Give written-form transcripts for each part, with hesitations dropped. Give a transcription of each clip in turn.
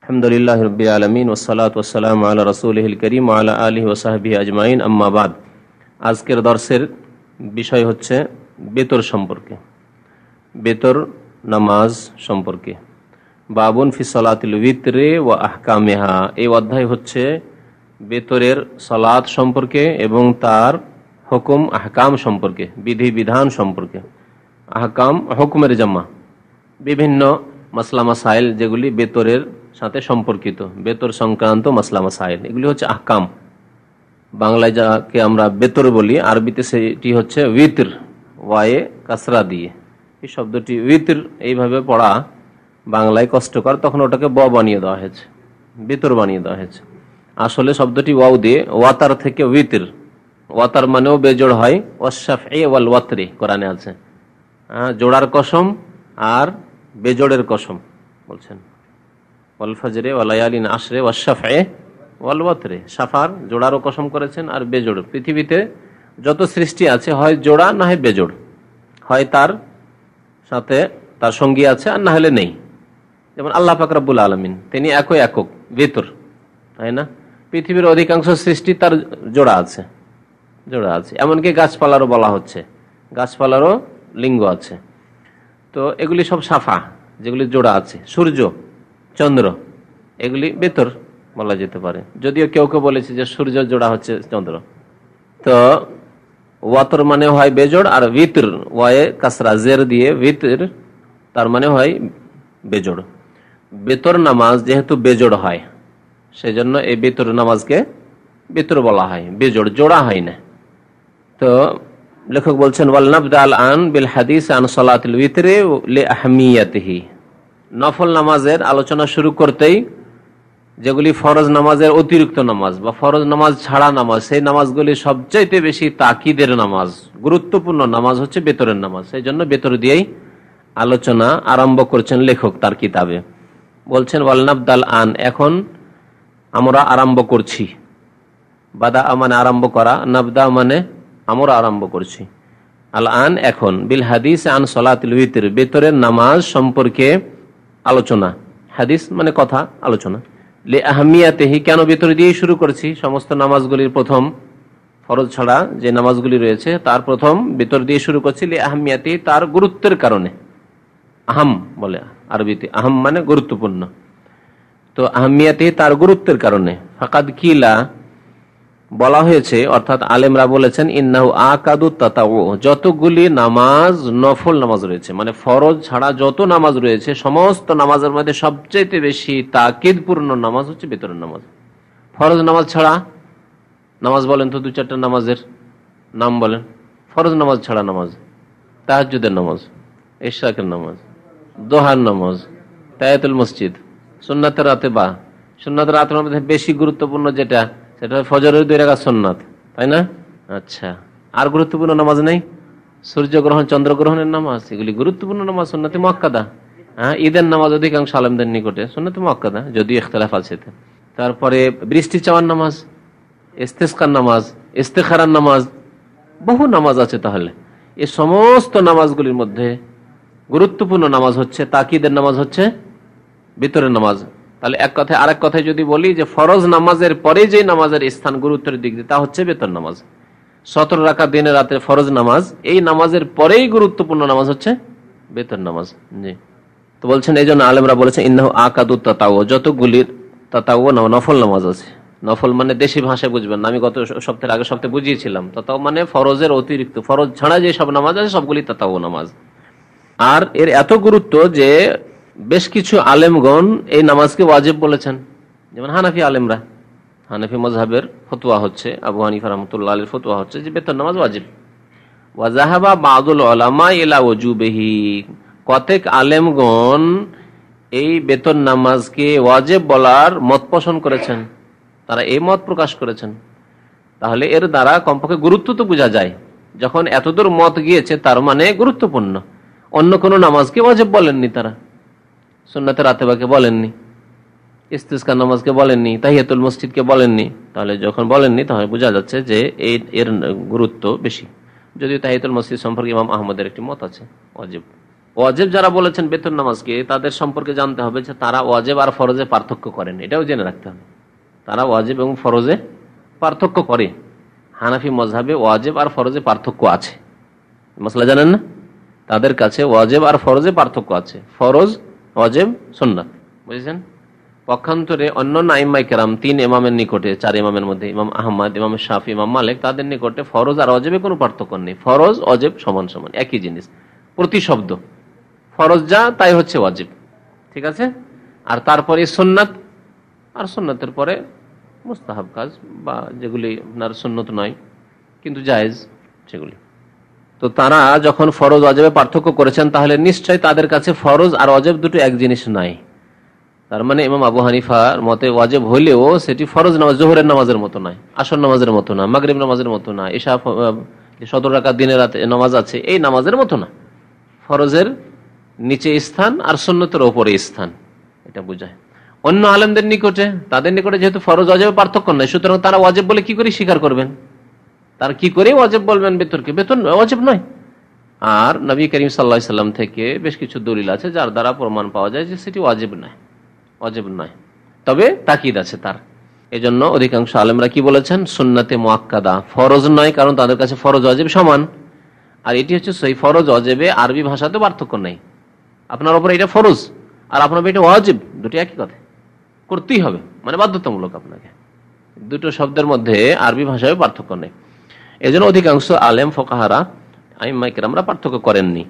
আলহামদুলিল্লাহি রাব্বিল আলামিন ওয়াসসালাতু ওয়াসসালামু আলা রাসূলিহিল কারীম ওয়া আলা আলিহি ওয়া সাহবিহি আজমাইন, আম্মা বাদ। আজকের দর্সের বিষয় হচ্ছে বেতর সম্পর্কে, বেতর নামাজ সম্পর্কে। বাবুন ফি সালাতিল উইতরে ওয়া আহকামিহা। এই অধ্যায় হচ্ছে বেতরের সালাত সম্পর্কে এবং তার হুকুম আহকাম সম্পর্কে, বিধি বিধান সম্পর্কে। আহকাম হুকুমের জামা, বিভিন্ন মাসলা মাসাইল যেগুলি বেতরের সাথে সম্পর্কিত, বেতর সংক্রান্ত মাসলা মাসাইল, এগুলি হচ্ছে আহকাম। বাংলায় যাকে আমরা বেতর বলি, আরবিতে সেটি হচ্ছে উইতর, ওয়ায়ে কাসরা দিয়ে। এই শব্দটি উইতর এইভাবে পড়া বাংলায় কষ্টকর, তখন ওটাকে ব বানিয়ে দেওয়া হয়েছে, বেতর বানিয়ে দেওয়া হয়েছে। আসলে শব্দটি ওয়াও দিয়ে, ওয়াতার থেকে উইতর। ওয়াতার মানেও বেজোড় হয়, ওয়াশাফঈ ওয়াল ওয়াতরি কোরআনে আছে। জোড়ার কসম আর বেজোড়ের কসম বলছেন, ওয়াল ফজরে ওয়া লায়ালিন আশরে ওয়াশাফঈ ওয়াল ওয়াতরি। সাফার জোড়ারও কসম করেছেন আর বেজোড়। পৃথিবীতে যত সৃষ্টি আছে হয় জোড়া না হয় বেজোড়, হয় তার সাথে তার সঙ্গী আছে আর না হলে নেই। যেমন আল্লাহ পাক রব্বুল আলামিন, তিনি একই একক বেতর, তাই না? পৃথিবীর অধিকাংশ সৃষ্টি তার জোড়া আছে, জোড়া আছে। এমনকি গাছপালারও বলা হচ্ছে, গাছপালারও লিঙ্গ আছে। তো এগুলি সব সাফা, যেগুলি জোড়া আছে। সূর্য, চন্দ্র, এগুলি বেতর বলা যেতে পারে। যদিও কেউ কেউ বলেছে যে সূর্য জোড়া হচ্ছে চন্দ্র। তো ওয়াতর মানে হয় বেজোড়, আর ভিতর ওয়ায়ে কাসরা জের দিয়ে ভিতর, তার মানে হয় বেজোড়। বেতর নামাজ যেহেতু বেজোড় হয়, সেজন্য এই বেতর নামাজকে বেতর বলা হয়, বেজোড়, জোড়া হয় না। তো লেখক বলছেন, ওয়াল নাবদা আল আন বিল হাদিস আন সালাতিল উইতরে লিআহমিয়াতিহি। নফল নামাজের আলোচনা শুরু করতেই যেগুলি ফরজ নামাজের অতিরিক্ত নামাজ বা ফরজ নামাজ ছাড়া নামাজ, সেই নামাজগুলি সবচাইতে বেশি তাকিদের নামাজ, গুরুত্বপূর্ণ নামাজ হচ্ছে বেতরের নামাজ। সেই জন্য বেতর দিয়েই আলোচনা আরম্ভ করছেন লেখক তার কিতাবে। বলছেন ওয়াল নাবদাল আন, এখন আমরা আরম্ভ করছি। বাদা মানে আরম্ভ করা, নাবদা মানে আমরা আরম্ভ করছি। আল আন এখন, বিল হাদিস আন সালাতুল উইতর, বেতরের নামাজ সম্পর্কে আলোচনা। হাদিস মানে কথা, আলোচনা। লি আহমিয়াতিহি, কেন বেতর দিয়ে শুরু করছি? সমস্ত নামাজগুলির প্রথম, ফরজ ছাড়া যে নামাজগুলি রয়েছে তার প্রথম বেতর দিয়ে শুরু করছি। লি আহমিয়াতিহি, তার গুরুত্বের কারণে। আহম বলে আরবিতে, আহম মানে গুরুত্বপূর্ণ। তো আহমিয়াতিহি, তার গুরুত্বের কারণে। ফাকাদ কিলা, বলা হয়েছে, অর্থাৎ আলেমরা বলেছেন, ইন্নাহু আকাদু তাতাউ, যতগুলি নামাজ নফল নামাজ রয়েছে, মানে ফরজ ছাড়া যত নামাজ রয়েছে, সমস্ত নামাজের মধ্যে সবচেয়ে বেশি তাকিদপূর্ণ নামাজ হচ্ছে বেতরের নামাজ। ফরজ নামাজ ছাড়া নামাজ বলেন তো, দু চারটা নামাজের নাম বলেন। ফরজ নামাজ ছাড়া নামাজ: তাহাজ্জুদের নামাজ, ইশরাকের নামাজ, দোহার নামাজ, তাহিয়াতুল মসজিদ, সুন্নাতের রাতেবা। সুন্নাতের রাতের মধ্যে বেশি গুরুত্বপূর্ণ যেটা, সেটা ফজরের 2 রাকাত সুন্নাত, তাই না? আচ্ছা, আর গুরুত্বপূর্ণ নামাজ নেই? সূর্যগ্রহণ, চন্দ্রগ্রহণের নামাজ, এগুলি গুরুত্বপূর্ণ নামাজ, সুন্নতে মুআক্কাদা। ঈদের নামাজ অধিকাংশ আলেমদের নিকটে সুন্নতে মুআক্কাদা, যদিও ইখতিলাফ আছে। তারপরে বৃষ্টি চাওয়ার নামাজ, ইস্তিসকার নামাজ, ইস্তেখারার নামাজ, বহু নামাজ আছে। তাহলে এই সমস্ত নামাজগুলির মধ্যে গুরুত্বপূর্ণ নামাজ হচ্ছে, তাকিদের নামাজ হচ্ছে ভিতরের নামাজ। তাহলে এক কথায়, আরেক কথায় যদি বলি যে ফরজ নামাজের পরে যে নামাজের স্থান গুরুত্বের দিক দিয়ে, তা হচ্ছে বেতর নামাজ। 17 রাকাত দিনে রাতে ফরজ নামাজ, এই নামাজের পরেই গুরুত্বপূর্ণ নামাজ হচ্ছে বেতর নামাজ। জি, তো বলছেন এই জন্য আলেমরা বলেছেন ইন্নাহু আকাদু তাতাউ, যতগুলির তাতাউ নফল নামাজ আছে। নফল মানে দেশি ভাষায় বুঝবেন না, আমি গত সপ্তাহের আগের সপ্তাহে বুঝিয়েছিলাম। তাতাউ মানে ফরজের অতিরিক্ত, ফরজ ছাড়া যে সব নামাজ আছে সবগুলি তাতাউ নামাজ। আর এর এত গুরুত্ব যে বেশ কিছু আলেমগণ এই নামাজকে ওয়াজিব বলেছেন। যেমন হানাফি আলেমরা, হানাফি মাযহাবের ফতোয়া হচ্ছে, আবু হানিফা রাহমাতুল্লাহ আলাইহির ফতোয়া হচ্ছে যে বেতর নামাজ ওয়াজিব। ওয়া যাহাবা বাযুল উলামা ইলা ওয়াজুবিহি, কতক আলেমগণ এই বেতর নামাজকে ওয়াজিব বলার মত পোষণ করেছেন, তারা এই মত প্রকাশ করেছেন। তাহলে এর দ্বারা কমপক্ষে গুরুত্ব তো বোঝা যায়। যখন এতদূর মত গিয়েছে, তার মানে গুরুত্বপূর্ণ। অন্য কোনো নামাজকে ওয়াজিব বলেননি তারা, সুন্নাতে রাতেবাকে বলেননি, ইস্তিসকার নামাজকে বলেননি, তাহিয়াতুল মসজিদকে বলেননি। তাহলে যখন বলেননি, তাহলে বোঝা যাচ্ছে যে এর গুরুত্ব বেশি। যদিও তাহিয়াতুল মসজিদ সম্পর্কে ইমাম আহমদের একটি মত আছে, ওয়াজিব ওয়াজিব যারা বলেছেন বেতন নামাজকে, তাদের সম্পর্কে জানতে হবে যে তারা ওয়াজিব আর ফরজে পার্থক্য করেন, এটাও জেনে রাখতে হবে। তারা ওয়াজিব এবং ফরজে পার্থক্য করে। হানাফি মযহাবে ওয়াজিব আর ফরজে পার্থক্য আছে, মসলা জানেন না? তাদের কাছে ওয়াজিব আর ফরজে পার্থক্য আছে, ফরজ, ওয়াজিব, সুন্নাত, বুঝেছেন? পক্ষান্তরে অন্য আইম্মায়ে কেরাম, 3 ইমামের নিকটে, 4 ইমামের মধ্যে ইমাম আহমদ, ইমাম শাফি, ইমাম মালিক, তাদের নিকটে ফরজ আর ওয়াজিবে কোনো পার্থক্য নেই। ফরজ ওয়াজিব সমান সমান, একই জিনিস, প্রতি শব্দ। ফরজ যা তাই হচ্ছে ওয়াজিব, ঠিক আছে? আর তারপরে সুন্নাত, আর সুন্নাতের পরে মুস্তাহাব কাজ বা যেগুলি আপনার সুন্নত নয় কিন্তু জায়েজ সেগুলি। তো তারা যখন ফরজ ওয়াজিবে পার্থক্য করেছেন, তাহলে নিশ্চয় তাদের কাছে ফরজ আর ওয়াজিব দুটো এক জিনিস নাই। তার মানে ইমাম আবু হানিফার মতে ওয়াজিব হলেও সেটি ফরজ নামাজ, জোহরের নামাজের মতো নয়, আসর নামাজের মতো না, মাগরিব নামাজের মতো না, ইশা 17 রাকাত দিনের রাতে নামাজ আছে এই নামাজের মতো না। ফরজের নিচে স্থান আর সুন্নতের ওপরে স্থান, এটা বোঝায়। অন্য আলেমদের নিকটে, তাদের নিকটে যেহেতু ফরজ ওয়াজিবে পার্থক্য নাই, সুতরাং তারা ওয়াজিব বলে কি করে স্বীকার করবেন? তারা কি করে ওয়াজিব বলবেন বেতনকে? বেতন ওয়াজিব নয়। আর নবী করিম সাল্লাল্লাহু আলাইহি সাল্লাম থেকে বেশ কিছু দলিল আছে যার দ্বারা প্রমাণ পাওয়া যায় যে সেটি ওয়াজিব নয়, ওয়াজিব নয়, তবে তাকিদ আছে তার। এজন্য অধিকাংশ আলেমরা কি বলেছেন? সুন্নাতে মুআক্কাদা, ফরজ নয়, কারণ তাদের কাছে ফরজ ওয়াজিব সমান। আর এটি হচ্ছে সেই ফরজ ওয়াজিবে আরবি ভাষাতে পার্থক্য নেই। আপনার উপরে এটা ফরজ আর আপনার এটা ওয়াজিব, দুটি একই কথা, করতেই হবে, মানে বাধ্যতামূলক আপনাকে। দুটো শব্দের মধ্যে আরবি ভাষায় পার্থক্য নেই। এজন্য অধিকাংশ আলেম ফোকাহারা, আইম্মায়ে কেরামরা পার্থক্য করেননি।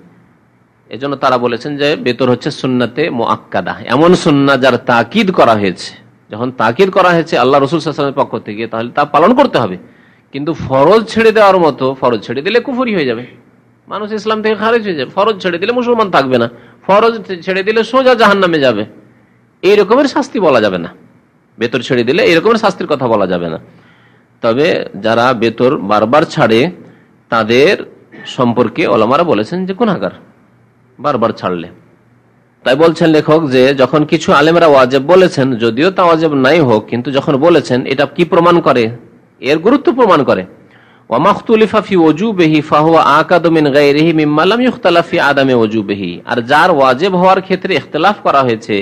এজন্য তারা বলেছেন যে বেতর হচ্ছে সুন্নাতে মুআক্কাদা, এমন সুন্নাহ যার তাকিদ করা হয়েছে। যখন তাকিদ করা হয়েছে আল্লাহ রাসূল সাল্লাল্লাহু আলাইহি ওয়াসাল্লামের পক্ষ থেকে, তাহলে তা পালন করতে হবে। কিন্তু ফরজ ছেড়ে দেওয়ার মতো, ফরজ ছেড়ে দিলে কুফরি হয়ে যাবে, মানুষ ইসলাম থেকে খারিজ হয়ে যাবে। ফরজ ছেড়ে দিলে মুসলমান থাকবে না, ফরজ ছেড়ে দিলে সোজা জাহান্নামে যাবে, এই রকমের শাস্তি বলা যাবে না। বেতর ছেড়ে দিলে এই রকমের শাস্তির কথা বলা যাবে না। তবে যারা বেতর বারবার ছাড়ে তাদের সম্পর্কে ওলামারা বলেছেন যে গুনাহগার, বারবার ছাড়লে। তাই বলছেন লেখক যে যখন কিছু আলেমরা ওয়াজিব বলেছেন, যদিও তা ওয়াজিব নাই হোক, কিন্তু যখন বলেছেন এটা কি প্রমাণ করে? এর গুরুত্ব প্রমাণ করে। ওয়া মাখতুলিফা ফি ওয়াজুবিহি ফাহুয়া আকাদু মিন গায়রিহি মিম্মা লাম ইখতালাফ ফি আদামি ওয়াজুবিহি। আর যার ওয়াজিব হওয়ার ক্ষেত্রে ইখতিলাফ করা হয়েছে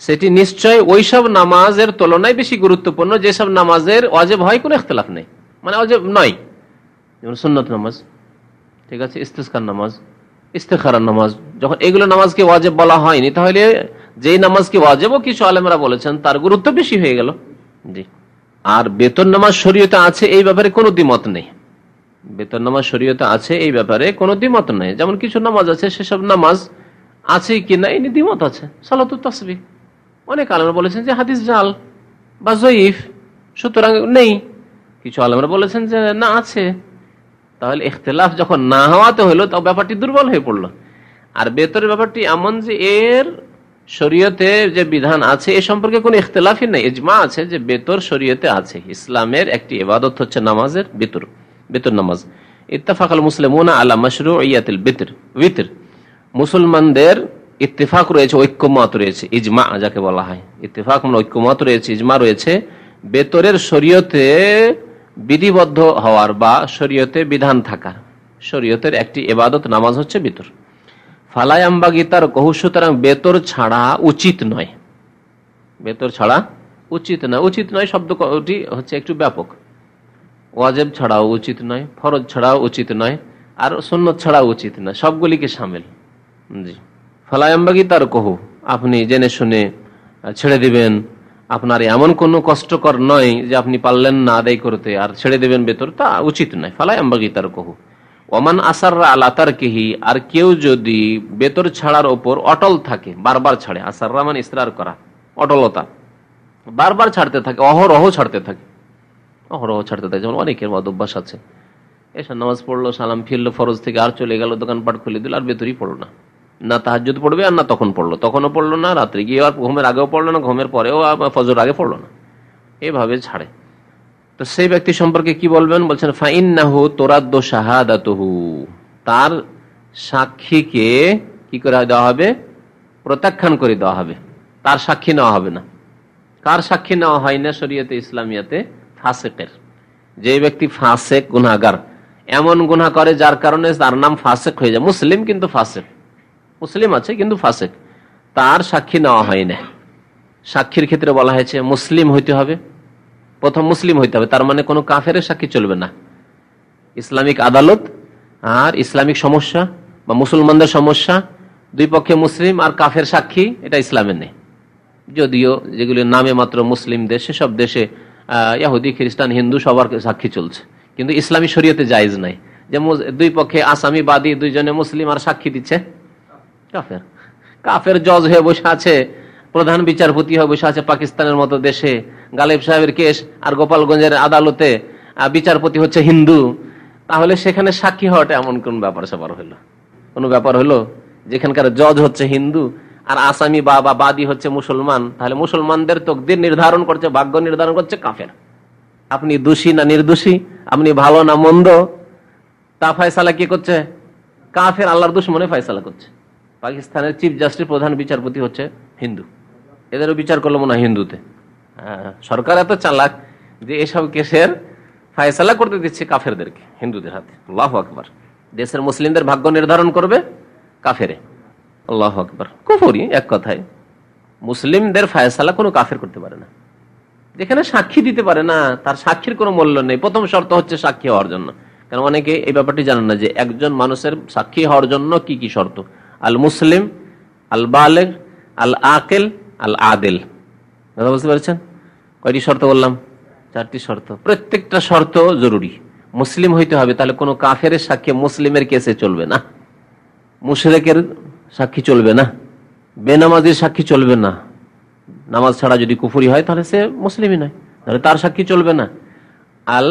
সেটি নিশ্চয় ওইসব নামাজের তুলনায় বেশি গুরুত্বপূর্ণ যেসব নামাজের ওয়াজিব হয় কোনো ইখতিলাফ নেই, মানে ওয়াজিব নয়। যেমন সুন্নত নামাজ, ঠিক আছে, ইস্তিসকার নামাজ, ইস্তেখারার নামাজ, যখন এগুলো নামাজকে ওয়াজিব বলা হয়নি, তাহলে যেই নামাজকে ওয়াজিবও কিছু আলেমরা বলেছেন তার গুরুত্ব বেশি হয়ে গেল। জি। আর বেতন নামাজ শরীয়তে আছে এই ব্যাপারে কোনো দ্বিমত নেই। বেতন নামাজ শরীয়তে আছে এই ব্যাপারে কোনো দ্বিমত নেই। যেমন কিছু নামাজ আছে সেসব নামাজ আছে কিনা এই নিয়ে দ্বিমত আছে। সালাতুত তাসবিহ অনেক আলেমরা বলেছেন যে হাদিস জাল বা জয়ীফ, সুতরাং নেই। কিছু আলেমরা বলেছেন যে না আছে। তাহলে ইখতিলাফ যখন না হওয়াতে হলো, তো ব্যাপারটি দুর্বল হয়ে পড়লো। আর বেতরের ব্যাপারটি এমন যে এর শরীয়তে যে বিধান আছে এ সম্পর্কে কোনো ইখতিলাফই নেই, ইজমা আছে যে বেতর শরীয়তে আছে। ইসলামের একটি ইবাদত হচ্ছে নামাজের বেতর নামাজ। ইত্তেফাকাল মুসলিমুনা আলা মাশরুইয়াতিল বিতর, মুসলমানদের ইত্তেফাক রয়েছে, ঐক্যমত রয়েছে, ইজমা যাকে বলা হয়। ইত্তেফাক মানে ঐক্যমত রয়েছে, ইজমা রয়েছে বেতরের শরীয়তে বিধিবদ্ধ হওয়ার বা শরীয়তে বিধান থাকার। শরীয়তের একটি ইবাদত নামাজ হচ্ছে বেতর। ফালায়াম্বাগি তার কহু, সুতরাং বেতর ছাড়া উচিত নয়। বেতর ছাড়া উচিত নয়। উচিত নয় শব্দটি হচ্ছে একটু ব্যাপক। ওয়াজিব ছাড়াও উচিত নয়, ফরজ ছাড়াও উচিত নয়, আর সুন্নত ছাড়াও উচিত নয়, সবগুলিকে শামিল। জি। ফালায়াম্বাগি তার কহু, আপনি জেনে শুনে ছেড়ে দিবেন। আপনার এমন কোনো কষ্টকর নয় যে আপনি পারলেন না আদায় করতে আর ছেড়ে দেবেন বেতর, তা উচিত নয়। ফালায়াম্বাগি তার কহু ওমান আসাররা আলা তারকিহি, আর কেউ যদি বেতর ছাড়ার ওপর অটল থাকে, বারবার ছাড়ে, আসাররা মানে ইসরার করা, অটলতা, বারবার ছাড়তে থাকে, অহরহ ছাড়তে থাকে, অহরহ ছাড়তে থাকে। যেমন অনেকের মত অভ্যাস আছে, এসা নামাজ পড়লো, সালাম ফিরলো ফরজ থেকে, আর চলে গেল, দোকানপাট খুলে দিল, আর বেতরই পড়লো না। না তাহাজ্জুদ পড়বে আর না তখন পড়লো, তখনও পড়লো না, রাত্রে গিয়ে আর ঘুমের আগেও পড়লো না, ঘুমের পরেও ফজর আগে পড়লো না, এভাবে ছাড়ে। তো সেই ব্যক্তি সম্পর্কে কি বলবেন? বলছেন ফাইন্নাহু তুরাদ্দু শাহাদাতুহু, তার সাক্ষীকে কি করে দেওয়া হবে? প্রত্যাখ্যান করে দেওয়া হবে, তার সাক্ষী নেওয়া হবে না। কার সাক্ষী নেওয়া হয় না শরীয়তে ইসলামিয়াতে? ফাসিকের। যে ব্যক্তি ফাসিক, গুনাহগার, এমন গুনাহ করে যার কারণে তার নাম ফাসিক হয়ে যায়, মুসলিম কিন্তু ফাসিক, মুসলিম আছে কিন্তু ফাসেক, তার সাক্ষী নেওয়া হয় না। সাক্ষীর ক্ষেত্রে বলা হয়েছে মুসলিম হইতে হবে, প্রথম মুসলিম হইতে হবে, তার মানে কোনো কাফের সাক্ষী চলবে না। ইসলামিক আদালত আর ইসলামিক সমস্যা বা মুসলমানদের সমস্যা, দুই পক্ষে মুসলিম আর কাফের সাক্ষী, এটা ইসলামের নেই। যদিও যেগুলি নামে মাত্র মুসলিম দেশ, সেসব দেশে ইহুদি, খ্রিস্টান, হিন্দু সবার সাক্ষী চলছে, কিন্তু ইসলামী শরীয়তে জায়েজ নাই যে দুই পক্ষে আসামি বাদী দুইজনে মুসলিম আর সাক্ষী দিচ্ছে কাফের। কাফের জজ হয়ে বসে আছে, প্রধান বিচারপতি হয়ে বসে আছে পাকিস্তানের মতো দেশে, গালেব সাহেবের কেস, আর গোপালগঞ্জের আদালতে বিচারপতি হচ্ছে হিন্দু। তাহলে সেখানে সাক্ষী হওয়াটা এমন কোন ব্যাপার স্যাপার হইলো? কোনো ব্যাপার হলো যেখানকার জজ হচ্ছে হিন্দু আর আসামি বা বাদী হচ্ছে মুসলমান? তাহলে মুসলমানদের তকদির নির্ধারণ করছে, ভাগ্য নির্ধারণ করছে কাফের। আপনি দোষী না নির্দোষী, আপনি ভালো না মন্দ, তা ফয়সালা কি করছে? কাফের, আল্লাহর দুশমনে ফয়সালা করছে। পাকিস্তানের চিফ জাস্টিস, প্রধান বিচারপতি হচ্ছে হিন্দু, এদেরও বিচার করলো মনে হয় হিন্দুতে। সরকার এত চালাক যে এসব কেসের ফয়সালা করতে দিচ্ছে কাফেরদেরকে, হিন্দুদের হাতে। আল্লাহু আকবার। দেশের মুসলিমদের ভাগ্য নির্ধারণ করবে কাফেরে। আল্লাহু আকবার। কুফরি এক কথায়। মুসলিমদের ফয়সালা কোনো কাফের করতে পারে না। যেখানে সাক্ষী দিতে পারে না, তার সাক্ষীর কোনো মূল্য নেই। প্রথম শর্ত হচ্ছে সাক্ষী হওয়ার জন্য। কারণ অনেকে এই ব্যাপারটি জানেন না যে একজন মানুষের সাক্ষী হওয়ার জন্য কি কি শর্ত। আল মুসলিম, আল বালেগ, আল আকেল, আল আদেল। কথা বুঝতে পেরেছেন? কয়টি শর্ত বললাম? 4টি শর্ত। প্রত্যেকটা শর্ত জরুরি। মুসলিম হইতে হবে, তাহলে কোনো কাফের সাক্ষী মুসলিমের কেসে চলবে না। মুশরিকের সাক্ষী চলবে না, বেনামাজির সাক্ষী চলবে না। নামাজ ছাড়া যদি কুফরি হয় তাহলে সে মুসলিমই নয়, তাহলে তার সাক্ষী চলবে না। আল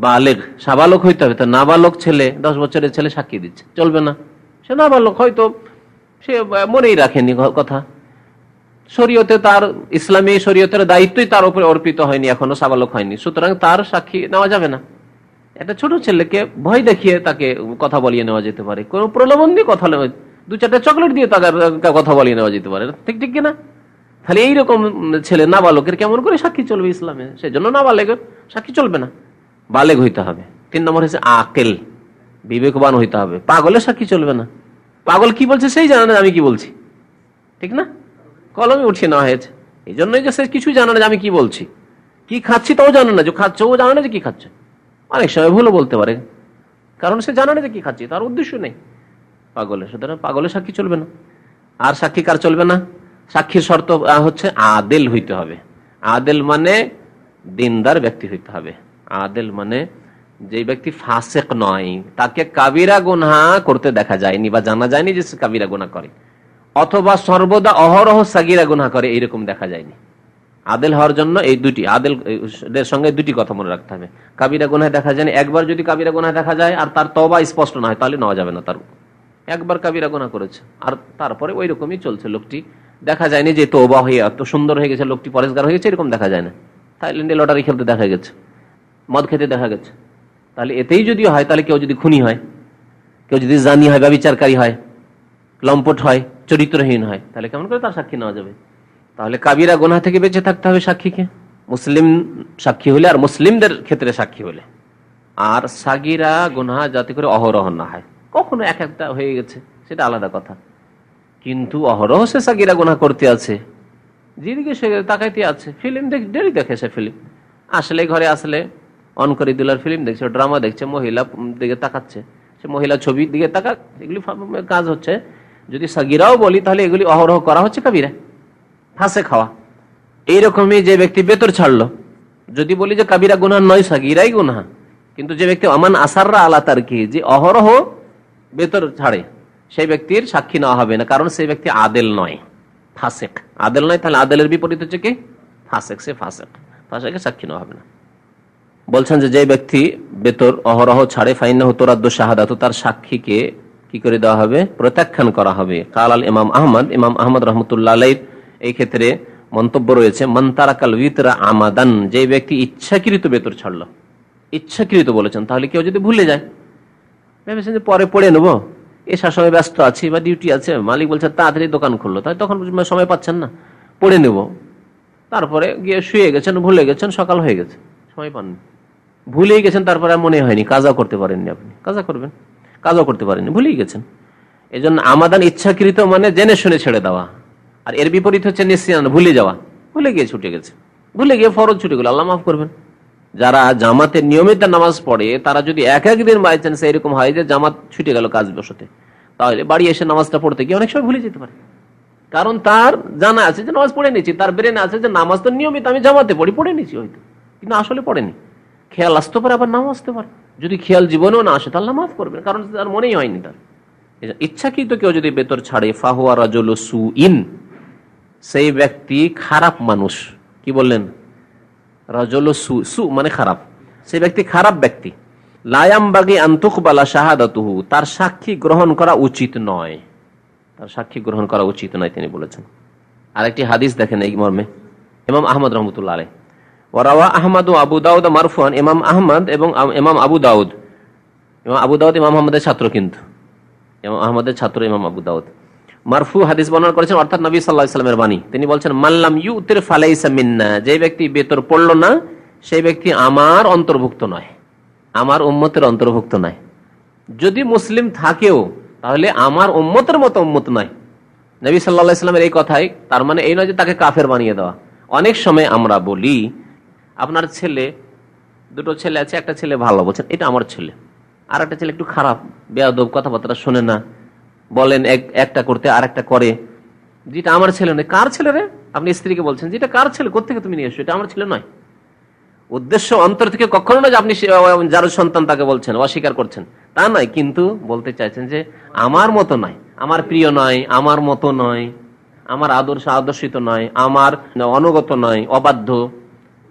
বালেগ, সাবালক হইতে হবে। তা নাবালক ছেলে, 10 বছরের ছেলে সাক্ষী দিচ্ছে, চলবে না। সে নাবালক, হয়তো সে মনেই রাখেনি কথা। শরীয়তে তার, ইসলামী শরীয়তের দায়িত্বই তার উপরে অর্পিত হয়নি, এখনো সাবালক হয়নি, সুতরাং তার সাক্ষী নেওয়া যাবে না। একটা ছোট ছেলেকে ভয় দেখিয়ে তাকে কথা বলিয়ে নেওয়া যেতে পারে, কোন প্রলোভন দিয়ে কথা, 2-4টা চকলেট দিয়ে তাকে কথা বলিয়ে নেওয়া যেতে পারে, ঠিক ঠিক কিনা? তাহলে এইরকম ছেলে নাবালকের কেমন করে সাক্ষী চলবে ইসলামে? সেজন্য নাবালেগের সাক্ষী চলবে না, বালেগ হইতে হবে। 3 নম্বর হচ্ছে আকেল, বিবেকবান হইতে হবে। পাগলের সাক্ষী চলবে না। পাগল কি বলছে সেই জানে না আমি কি বলছি, ঠিক না? কলমে উঠিয়ে নেওয়া হয়েছে। এই জন্যই যে সে কিছু জানে না যে আমি কি বলছি, কি খাচ্ছি তাও জানে না, যে খাচ্ছে ও জানে না যে কি খাচ্ছে। অনেক সময় ভুলও বলতে পারে, কারণ সে জানে না যে কি খাচ্ছে, তার উদ্দেশ্য নেই পাগলের। সুতরাং পাগলের সাক্ষী চলবে না। আর সাক্ষী কার চলবে না? সাক্ষীর শর্ত হচ্ছে আদেল হইতে হবে। আদেল মানে দিনদার ব্যক্তি হইতে হবে। আদেল মানে যে ব্যক্তি ফাসেক নয়, তাকে কাবিরা গুনাহ করতে দেখা যায়নি বা জানা যায়নি যে সে কাবিরা গুনাহ করে, অথবা সর্বদা অহরহ সাগিরা গুনাহ করে, এইরকম দেখা যায়নি। আদেল হওয়ার জন্য এই দুটি, আদেলের সঙ্গে 2টি কথা মনে রাখতে হবে। কাবিরা গুনাহ দেখা যায়নি, একবার যদি কাবিরা গুনাহ দেখা যায় আর তার তওবা স্পষ্ট না হয় তাহলে নেওয়া যাবে না। তার একবার কাবিরা গুনাহ করেছে আর তারপরে ওই রকমই চলছে, লোকটি দেখা যায়নি যে তওবা হয়ে এত সুন্দর হয়ে গেছে, লোকটি পরেশগার হয়ে গেছে, এরকম দেখা যায় না। থাইল্যান্ডে লটারি খেলতে দেখা গেছে, মদ খেতে দেখা গেছে, তাহলে এতেই যদি হয়, তাহলে কেউ যদি খুনি হয়, কেউ যদি জানি হয়, ব্যভিচারকারী হয়, লম্পট হয়, চরিত্রহীন হয়, তাহলে কেমন করে তার সাক্ষী নেওয়া যাবে? তাহলে কাবিরা গুনাহ থেকে বেঁচে থাকতে হবে সাক্ষীকে, মুসলিম সাক্ষী হলে আর মুসলিমদের ক্ষেত্রে সাক্ষী হলে। আর সাগিরা গুনাহ যাতে করে অহরহ না হয়। কখনো এক একটা হয়ে গেছে সেটা আলাদা কথা, কিন্তু অহরহ সে সাগিরা গুনাহ করতে আছে, যেদিকে সে তাকাইতে আছে। ফিল্ম ডেলি দেখে সে, ফিল্ম আসলে ঘরে আসলে অন করে দিল, ফিল্ম দেখছে, ড্রামা দেখছে, মহিলা দিকে তাকাচ্ছে, সে মহিলা ছবির দিকে তাকাক, এগুলি কাজ হচ্ছে। যদি সাগিরাও বলি তাহলে এগুলি অহরহ করা হচ্ছে কাবিরা, ফাঁসে খাওয়া। এইরকমই যে ব্যক্তি বেতর ছাড়লো, যদি বলি যে কাবিরা গুনাহ নয়, সাগিরাই গুনাহ, কিন্তু যে ব্যক্তি আমান আসাররা আলা তারকি, যে অহরহ বেতর ছাড়ে, সেই ব্যক্তির সাক্ষী নেওয়া হবে না, কারণ সেই ব্যক্তি আদেল নয়, ফাসেক। আদেল নয়, তাহলে আদেলের বিপরীত হচ্ছে কি? ফাসেক। সে ফাসেক, ফাসেকের সাক্ষী নেওয়া হবে না। বলছেন যে ব্যক্তি বেতর অহরহ ছাড়ে, ফাইন্নাহু তুরাদ্দু শাহাদাতু, তার সাক্ষীকে কি করে দেওয়া হবে? প্রত্যাখ্যান করা হবে। কাল আল ইমাম আহমদ, ইমাম আহমদ রহমতুল্লাহ আলাইহি এই ক্ষেত্রে মন্তব্য রয়েছে, মান তারাকাল উইতরা আমাদান, যে ব্যক্তি ইচ্ছাকৃত বেতর ছাড়লো, ইচ্ছাকৃত বলেছেন, তাহলে কেউ যদি ভুলে যায়, ভেবেছেন যে পরে পড়ে নেবো, এসার সময় ব্যস্ত আছি বা ডিউটি আছে, মালিক বলছে তাড়াতাড়ি দোকান খুললো, তাই তখন সময় পাচ্ছেন না, পড়ে নেব, তারপরে গিয়ে শুয়ে গেছেন, ভুলে গেছেন, সকাল হয়ে গেছে, সময় পাননি, ভুলেই গেছেন, তারপরে মনে হয়নি, কাজা করতে পারেননি। আপনি কাজা করবেন, কাজা করতে পারেননি, ভুলেই গেছেন। এই জন্য আমাদান ইচ্ছাকৃত মানে জেনে শুনে ছেড়ে দেওয়া, আর এর বিপরীত হচ্ছে নিসিয়ান, ভুলে যাওয়া, ভুলে গিয়ে ছুটে গেছে, ভুলে গিয়ে ফরজ ছুটে গেল, আল্লাহ মাফ করবেন। যারা জামাতে নিয়মিত নামাজ পড়ে তারা যদি এক একদিন বাই চান্স এরকম হয় যে জামাত ছুটে গেল কাজ বসতে, তাহলে বাড়ি এসে নামাজটা পড়তে গিয়ে অনেক সময় ভুলে যেতে পারে। কারণ তার জানা আছে যে নামাজ পড়ে নিচ্ছি, তার ব্রেনে আছে যে নামাজ তো নিয়মিত আমি জামাতে পড়ে নিচ্ছি হয়তো, কিন্তু আসলে পড়েনি। খেয়াল আসতে পারে, আবার নাও আসতে পারে। যদি খেয়াল জীবনেও না আসে তাহলে মাফ করবেন, কারণ তার মনেই হয়নি। তার ইচ্ছাকৃত কেউ যদি বেতর ছাড়ে, ফাহুয়া রাজুলু সুইন, সেই ব্যক্তি খারাপ মানুষ। কি বললেন? রাজুলু সু মানে খারাপ, সেই ব্যক্তি খারাপ ব্যক্তি। লায়ামবাগি আন তুকবালা শাহাদাতুহু, তার সাক্ষী গ্রহণ করা উচিত নয়, তার সাক্ষী গ্রহণ করা উচিত নয় তিনি বলেছেন। আরেকটি হাদিস দেখেন এই মর্মে, ইমাম আহমদ রহমতুল্লাহ আলাইহি, ওয়ারাওয়া আহমদ ও আবু দাউদ মারফুআন, ইমাম আহমদ এবং ইমাম আবু দাউদ, ইমাম আহমদের ছাত্র, কিন্তু ইমাম আহমদের ছাত্র ইমাম আবু দাউদ মারফু হাদিস বর্ণনা করেছেন, অর্থাৎ নবী সাল্লাল্লাহু আলাইহি ওয়াসাল্লামের বাণী। তিনি বলছেন, মাল্লাম ইউতির ফালাইসা মিন্না, যে ব্যক্তি বেতর পড়ল না সেই ব্যক্তি আমার অন্তর্ভুক্ত নয়, আমার উম্মতের অন্তর্ভুক্ত নয়। যদি মুসলিম থাকেও তাহলে আমার উম্মতের মতো উম্মত নয়। নবী সাল্লাল্লাহু আলাইহি ওয়াসাল্লামের এই কথাই তার মানে এই নয় যে তাকে কাফের বানিয়ে দেওয়া। অনেক সময় আমরা বলি, আপনার ছেলে, দুটো ছেলে আছে, একটা ছেলে ভালো, বলছেন এটা আমার ছেলে, আর একটা ছেলে একটু খারাপ, বেয়াদব, কথাবার্তা শোনে না, বলেন একটা করতে আর একটা করে, যেটা আমার ছেলে নয়। কার ছেলে রে? আপনি স্ত্রীকে বলছেন যেটা কার ছেলে, কোত্থেকে তুমি নিয়ে এসো, এটা আমার ছেলে নয়। উদ্দেশ্য অন্তর থেকে কখনো না যে আপনি যার সন্তান তাকে বলছেন, অস্বীকার করছেন, তা নয়, কিন্তু বলতে চাইছেন যে আমার মতো নয়, আমার প্রিয় নয়, আমার মতো নয়, আমার আদর্শিত নয়, আমার অনুগত নয়, অবাধ্য,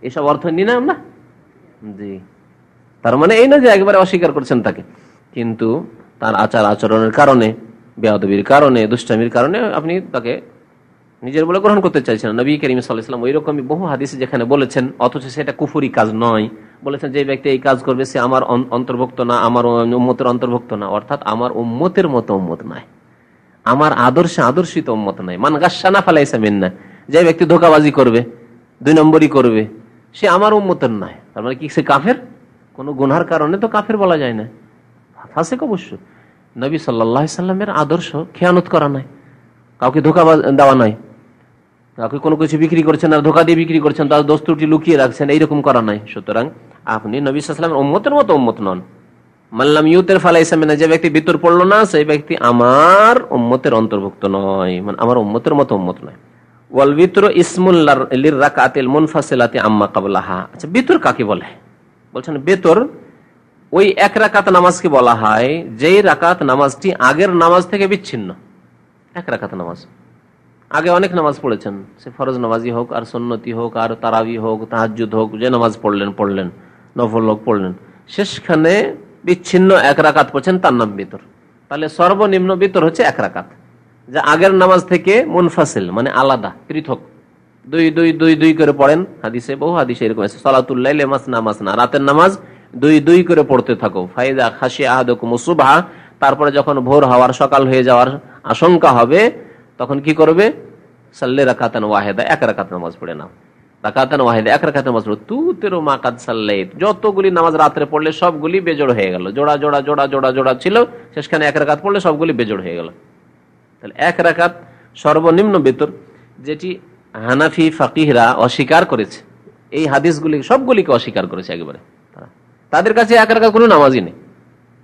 এসব অর্থ নিয়ে নাম না। জি, তার মানে এই না যে একবারে অস্বীকার করছেন তাকে, কিন্তু তার আচার আচরণের কারণে, বেয়াদবির কারণে, দুষ্টামির কারণে আপনি তাকে নিজের বলে গ্রহণ করতে চাইছেন। নবী করিম সাল্লাল্লাহু আলাইহি ওয়াসাল্লাম ওই রকমই বহু হাদিসে যেখানে বলেছেন, অথচ সেটা কুফরি কাজ নয়, বলেছেন যে ব্যক্তি এই কাজ করবে সে আমার অন্তর্ভুক্ত না, আমার উম্মতের অন্তর্ভুক্ত না, অর্থাৎ আমার উম্মতের মতো উম্মত নয়, আমার আদর্শে আদর্শিত উম্মত নয়। মান গাশশানা ফালাইসা মিন্না, যে ব্যক্তি ধোঁকাবাজি করবে, 2 নম্বরই করবে, সে আমার উম্মতের নয়। তার মানে কি সে কাফের? কোন গুনহার কারণে তো কাফের বলা যায় না, ফাসিক অবশ্য। নবী সাল্লাল্লাহু আলাইহি ওয়াসাল্লামের আদর্শ খেয়ানত করা নাই, কাউকে ধোঁকা দেওয়া নাই, কাউকে কোনো কিছু বিক্রি করছেন আর ধোঁকা দিয়ে বিক্রি করছেন, তার দোষ ত্রুটি লুকিয়ে রাখছেন, এইরকম করা নাই। সুতরাং আপনি নবী সাল্লাল্লাহু আলাইহি ওয়াসাল্লামের উম্মতের মতো উম্মত নন। মাল্লাম ইউতের ফালাইসা মিনা, যে ব্যক্তি ভিতর পড়লো না সেই ব্যক্তি আমার উম্মতের অন্তর্ভুক্ত নয়, মানে আমার উম্মতের মতো উম্মত নয়। ওয়াল বিতরু ইসমুল লিররাকাতিল মুনফাসিলাতি আম্মা ক্বাবলাহা। আচ্ছা, বিতর কাকে বলে? বলছেন বেতর ওই এক রাকাত নামাজকে বলা হয় যেই রাকাত নামাজটি আগের নামাজ থেকে বিচ্ছিন্ন। এক রাকাত নামাজ, আগে অনেক নামাজ পড়েছেন, সে ফরজ নামাজি হোক আর সুন্নতি হোক আর তারাবি হোক, তাহাজ্জুদ হোক, যে নামাজ পড়লেন, নফল হোক পড়লেন, শেষখানে বিচ্ছিন্ন এক রাকাত পড়ছেন, তার নাম বিতর। তাহলে সর্বনিম্ন বিতর হচ্ছে এক রাকাত, যা আগের নামাজ থেকে মুনফাসিল মানে আলাদা, পৃথক, 2-2-2-2 করে পড়েন। হাদিসে বহু হাদিসে এরকম আছে, সালাতুল লাইলি মাসনা মাসনা, রাতের নামাজ 2-2 করে পড়তে থাকো। ফাইদা খাশিয়া আহাদুকুমুস সুবহা, তারপরে যখন ভোর হওয়ার, সকাল হয়ে যাওয়ার আশঙ্কা হবে, তখন কি করবে? সাল্লি রাকাতান ওয়াহিদা, এক রাকাত নামাজ পড়ে নাও। রাকাতান ওয়াহিদা, এক রাকাত নামাজ পড়ো। তুতিরু মা কাদ সাল্লাইত, যতগুলি নামাজ রাতে পড়লে সবগুলি বেজোড় হয়ে গেল, জোড়া জোড়া জোড়া জোড়া জোড়া ছিল, শেষখানে এক রাকাত পড়লে সবগুলি বেজোড় হয়ে গেল। তাহলে এক রাকাত সর্বনিম্ন বেতর, যেটি হানাফি ফাকিহরা অস্বীকার করেছে, এই হাদিসগুলি সবগুলিকে অস্বীকার করেছে একেবারে। তাদের কাছে এক রাকাত কোনো নামাজই নেই,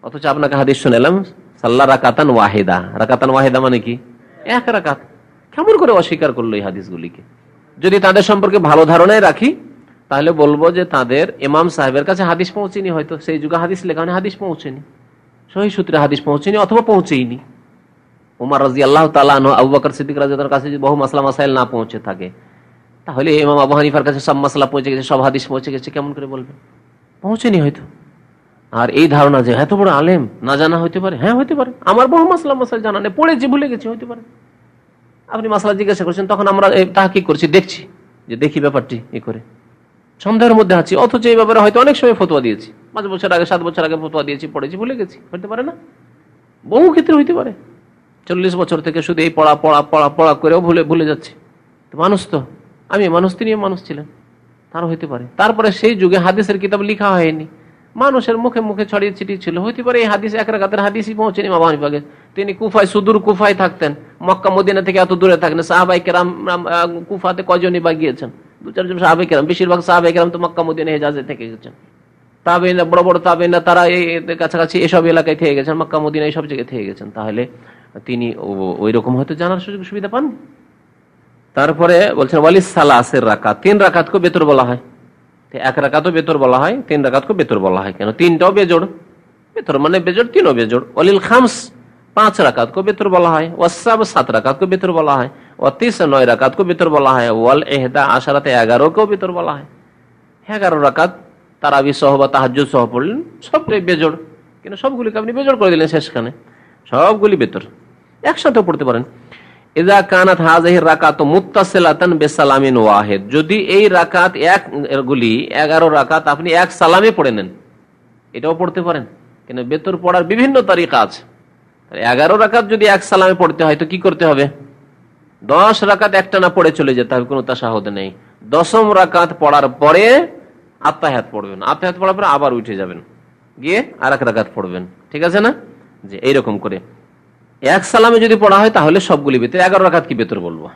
অথচ আপনাকে হাদিস শুনেলাম সাল্লা রাকাতান ওয়াহিদা। রাকাতান ওয়াহিদা মানে কি? এক রাকাত। কেমন করে অস্বীকার করলো এই হাদিসগুলিকে? যদি তাদের সম্পর্কে ভালো ধারণায় রাখি তাহলে বলবো যে তাদের ইমাম সাহেবের কাছে হাদিস পৌঁছেনি, হয়তো সেই যুগে হাদিস লেখা মানে হাদিস পৌঁছেনি, সহিহ সূত্রে হাদিস পৌঁছেনি অথবা পৌঁছেইনি। উমর রাদিয়াল্লাহু তাআলা আনহু, আবু বকর সিদ্দিক রাদিয়াল্লাহু তাআলার কাছে যদি বহু মাসলা মাসাইল না পৌঁছে থাকে, তাহলে ইমাম আবু হানিফার কাছে সব মাসলা পৌঁছে গেছে, সব হাদিস পৌঁছে গেছে, কেমন করে বলবেন? পৌঁছেনি হয়তো। আর এই ধারণা যে এত বড় আলেম, না জানা হইতে পারে, হ্যাঁ হইতে পারে, আমার বহু মাসলা মাসাইল জানা নেই, পড়েছি ভুলে গেছি, হইতে পারে। আপনি মাসলা জিজ্ঞাসা করছেন, তখন আমরা তাহকিক করছি, দেখছি যে দেখি ব্যাপারটি এ করে সন্দেহের মধ্যে আছি, অথচ এই ব্যাপারে হয়তো অনেক সময় ফতোয়া দিয়েছি, 5 বছর আগে 7 বছর আগে ফতোয়া দিয়েছি, পড়েছি ভুলে গেছি, হইতে পারে না? বহু ক্ষেত্রে হইতে পারে। 40 বছর থেকে শুধু এই পড়া পড়া পড়া পড়া করেও ভুলে যাচ্ছে। মানুষ তো, আমি মানুষ, তিনিও মানুষ ছিলেন, তারও হইতে পারে। তারপরে সেই যুগে হাদিসের কিতাব লিখা হয়নি, মানুষের মুখে মুখে ছড়িয়ে ছিটিয়ে ছিল, হইতে পারে এই হাদিস এক রাকাতের হাদিসই পৌঁছেনি ইমাম আবু হানিফাকে, তিনি কুফায়, সুদূর কুফায় থাকতেন, মক্কা মদিনা থেকে এত দূরে থাকেন। সাহাবাই কেরাম কুফাতে কজনই বা গিয়েছেন? 2-4 জন সাহাবাই কেরাম, বেশিরভাগ সাহাবাই কেরাম তো মক্কা মদিনা হেজাজে থেকে গেছেন। তাবেঈনা, বড় বড় তাবেঈনা, তারা এই কাছাকাছি এসব এলাকায় থেকে গেছেন, মক্কা মদিনা এইসব জায়গায় থেকে গেছেন। তাহলে তিনি ওই রকম হয়তো জানার সুযোগ সুবিধা পান। তারপরে বলছেন ওয়ালিস সালাসের রাকাত, 3 রাকাতকে বেতর বলা হয়। 1 রাকাতও বেতর বলা হয়, 3 রাকাতকে বেতর বলা হয়। কেন? 3টাও বেজোড়, বেতর মানে বেজোড়, 3ও বেজোড়। ওয়ালিল খামস, 5 রাকাতকে বেতর বলা হয়। ওয়াসাব, 7 রাকাতকে বেতর বলা হয়। ওয়াতিস, 9 রাকাতকে বেতর বলা হয়। ওয়াল ইহদা আশারাতে, 11কেও বেতর বলা হয়। 11 রাকাত তারাবি সহ বা তাহাজ্জুদ সহ পড়লেন, সবটাই বেজোড়। কিন্তু সবগুলিকে আপনি বেজোড় করে দিলেন শেষখানে, সবগুলি বেতর, একসাথে পড়তে পারেন। ইযা কানাত হাযিহি রাকাত মুত্তাসিলাতান বিসালামিন ওয়াহিদ, যদি এই রাকাত গুলি 11 রাকাত আপনি এক সালামে পড়ে নেন, এটাও পড়তে পারেন। কিন্তু বেতর পড়ার বিভিন্ন তরিকা আছে। 11 রাকাত যদি এক সালামে পড়তে হয় তো কি করতে হবে? 10 রাকাত একটানা পড়ে চলে যেতে হবে, কোনো তাশাহুদ নেই। 10ম রাকাত পড়ার পরে আত্তাহিয়াত পড়বেন, আত্তাহিয়াত পড়ার পরে আবার উঠে যাবেন, গিয়ে আরেক রাকাত পড়বেন। ঠিক আছে না? যে এইরকম করে এক সালামে যদি পড়া হয় তাহলে সবগুলি বেতর। 11 রাকাত কি বেতর বলবো?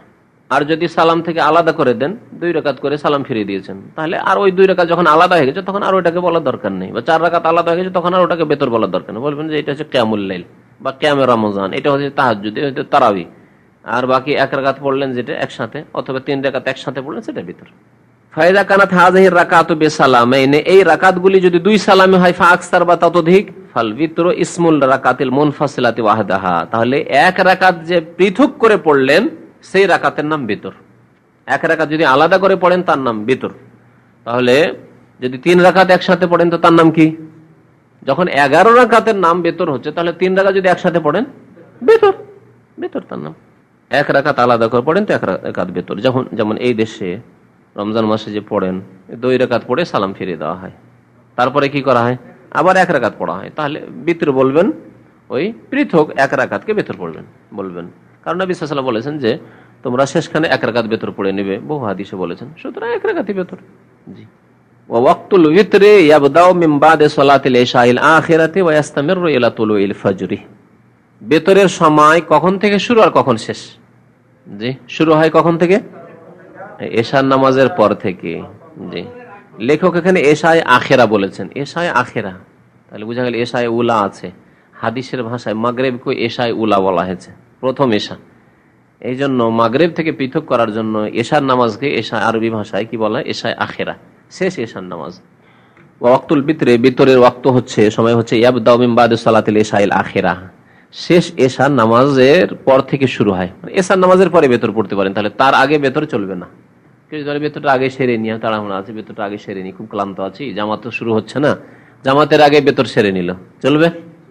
আর যদি সালাম থেকে আলাদা করে দেন, 2 রাকাত করে সালাম ফিরিয়ে দিয়েছেন, তাহলে আর ওই 2 রাকাত যখন আলাদা হয়ে গেছে তখন আর ওটাকে বলার দরকার নেই। বা 4 রাকাত আলাদা হয়ে গেছে তখন আর ওটাকে বেতর বলার দরকার নেই। বলবেন যে এটা হচ্ছে কিয়ামুল লাইল বা কিয়ামে রমজান, এটা হচ্ছে তাহাজ্জুদ, এটা হচ্ছে তারাবি। আর বাকি 1 রাকাত পড়লেন যেটা একসাথে, অথবা 3 রাকাত একসাথে পড়লেন, সেটা বেতর। ফায়দা কানাত হাযিহি রাকাতু বিসালামাইনি, এই রাকাতগুলি যদি 2 সালামে হয়, ফা আকসার বা ততোধিক, ফাল বিতরু ইসমুল রাকাতিল মুনফাসিলাতি ওয়াহদাহা, তাহলে 1 রাকাত যে পৃথক করে পড়লেন সেই রাকাতের নাম বেতর। 1 রাকাত যদি আলাদা করে পড়েন তার নাম বেতর। তাহলে যদি 3 রাকাত একসাথে পড়েন তো তার নাম কি? যখন 11 রাকাতের নাম বেতর হচ্ছে, তাহলে 3 রাকাত যদি একসাথে পড়েন বেতর, বেতর তার নাম। 1 রাকাত আলাদা করে পড়েন তো 1 রাকাত বেতর। যেমন এই দেশে রমজান মাসে যে পড়েন, 2 রাকাত পড়ে সালাম ফিরিয়ে দেওয়া হয়, তারপরে কি করা হয়? আবার 1 রাকাত পড়া হয়। তাহলে বিতর বলবেন, ওই পৃথক 1 রাকাতকে বেতর পড়বেন বলবেন। কারণ নবী সাল্লাল্লাহু আলাইহি ওয়াসাল্লাম বলেছেন যে তোমরা শেষখানে 1 রাকাত বেতর পড়ে নেবে, বহু হাদিসে বলেছেন। সুতরাং 1 রাকাতই বেতর। জি। ওয়া ওয়াক্তুল উইতরি ইয়াবদাউ মিন বাদি সালাতিল ইশাইল আখিরাতি ওয়া ইস্তামিরু ইলা তুলুইল ফজরি, বেতরের সময় কখন থেকে শুরু আর কখন শেষ? জি, শুরু হয় কখন থেকে? এশার নামাজের পর থেকে। জি, লেখক এখানে এশায় আখেরা বলেছেন, এশায় আখেরা, তাহলে বোঝা গেল এশায় উলা আছে। হাদিসের ভাষায় মাগরিবকে এশায় উলা বলা হয়েছে, প্রথম এশা। এই জন্য মাগরিব থেকে পৃথক করার জন্য এশার নামাজকে এশা আরবি ভাষায় কি বলা হয়? এশায় আখেরা, শেষ এশার নামাজ। ওয়াক্তুল বিতরে, বিতরের ওয়াক্ত হচ্ছে, সময় হচ্ছে ইয়াবদাউ মিন বাদি সালাতিল ইশাইল আখেরা, শেষ এশার নামাজের পর থেকে শুরু হয়। এশার নামাজের পরে বেতর পড়তে পারেন, তাহলে তার আগে বেতর চলবে না। বেতরটা আগে সেরে নিয়ে, তাড়াহুড়া আছে, বেতরটা আগে সেরে নি, খুব ক্লান্ত আছি, জামাত তো শুরু হচ্ছে না, জামাতের আগে বেতর সেরে নিল, চলবে?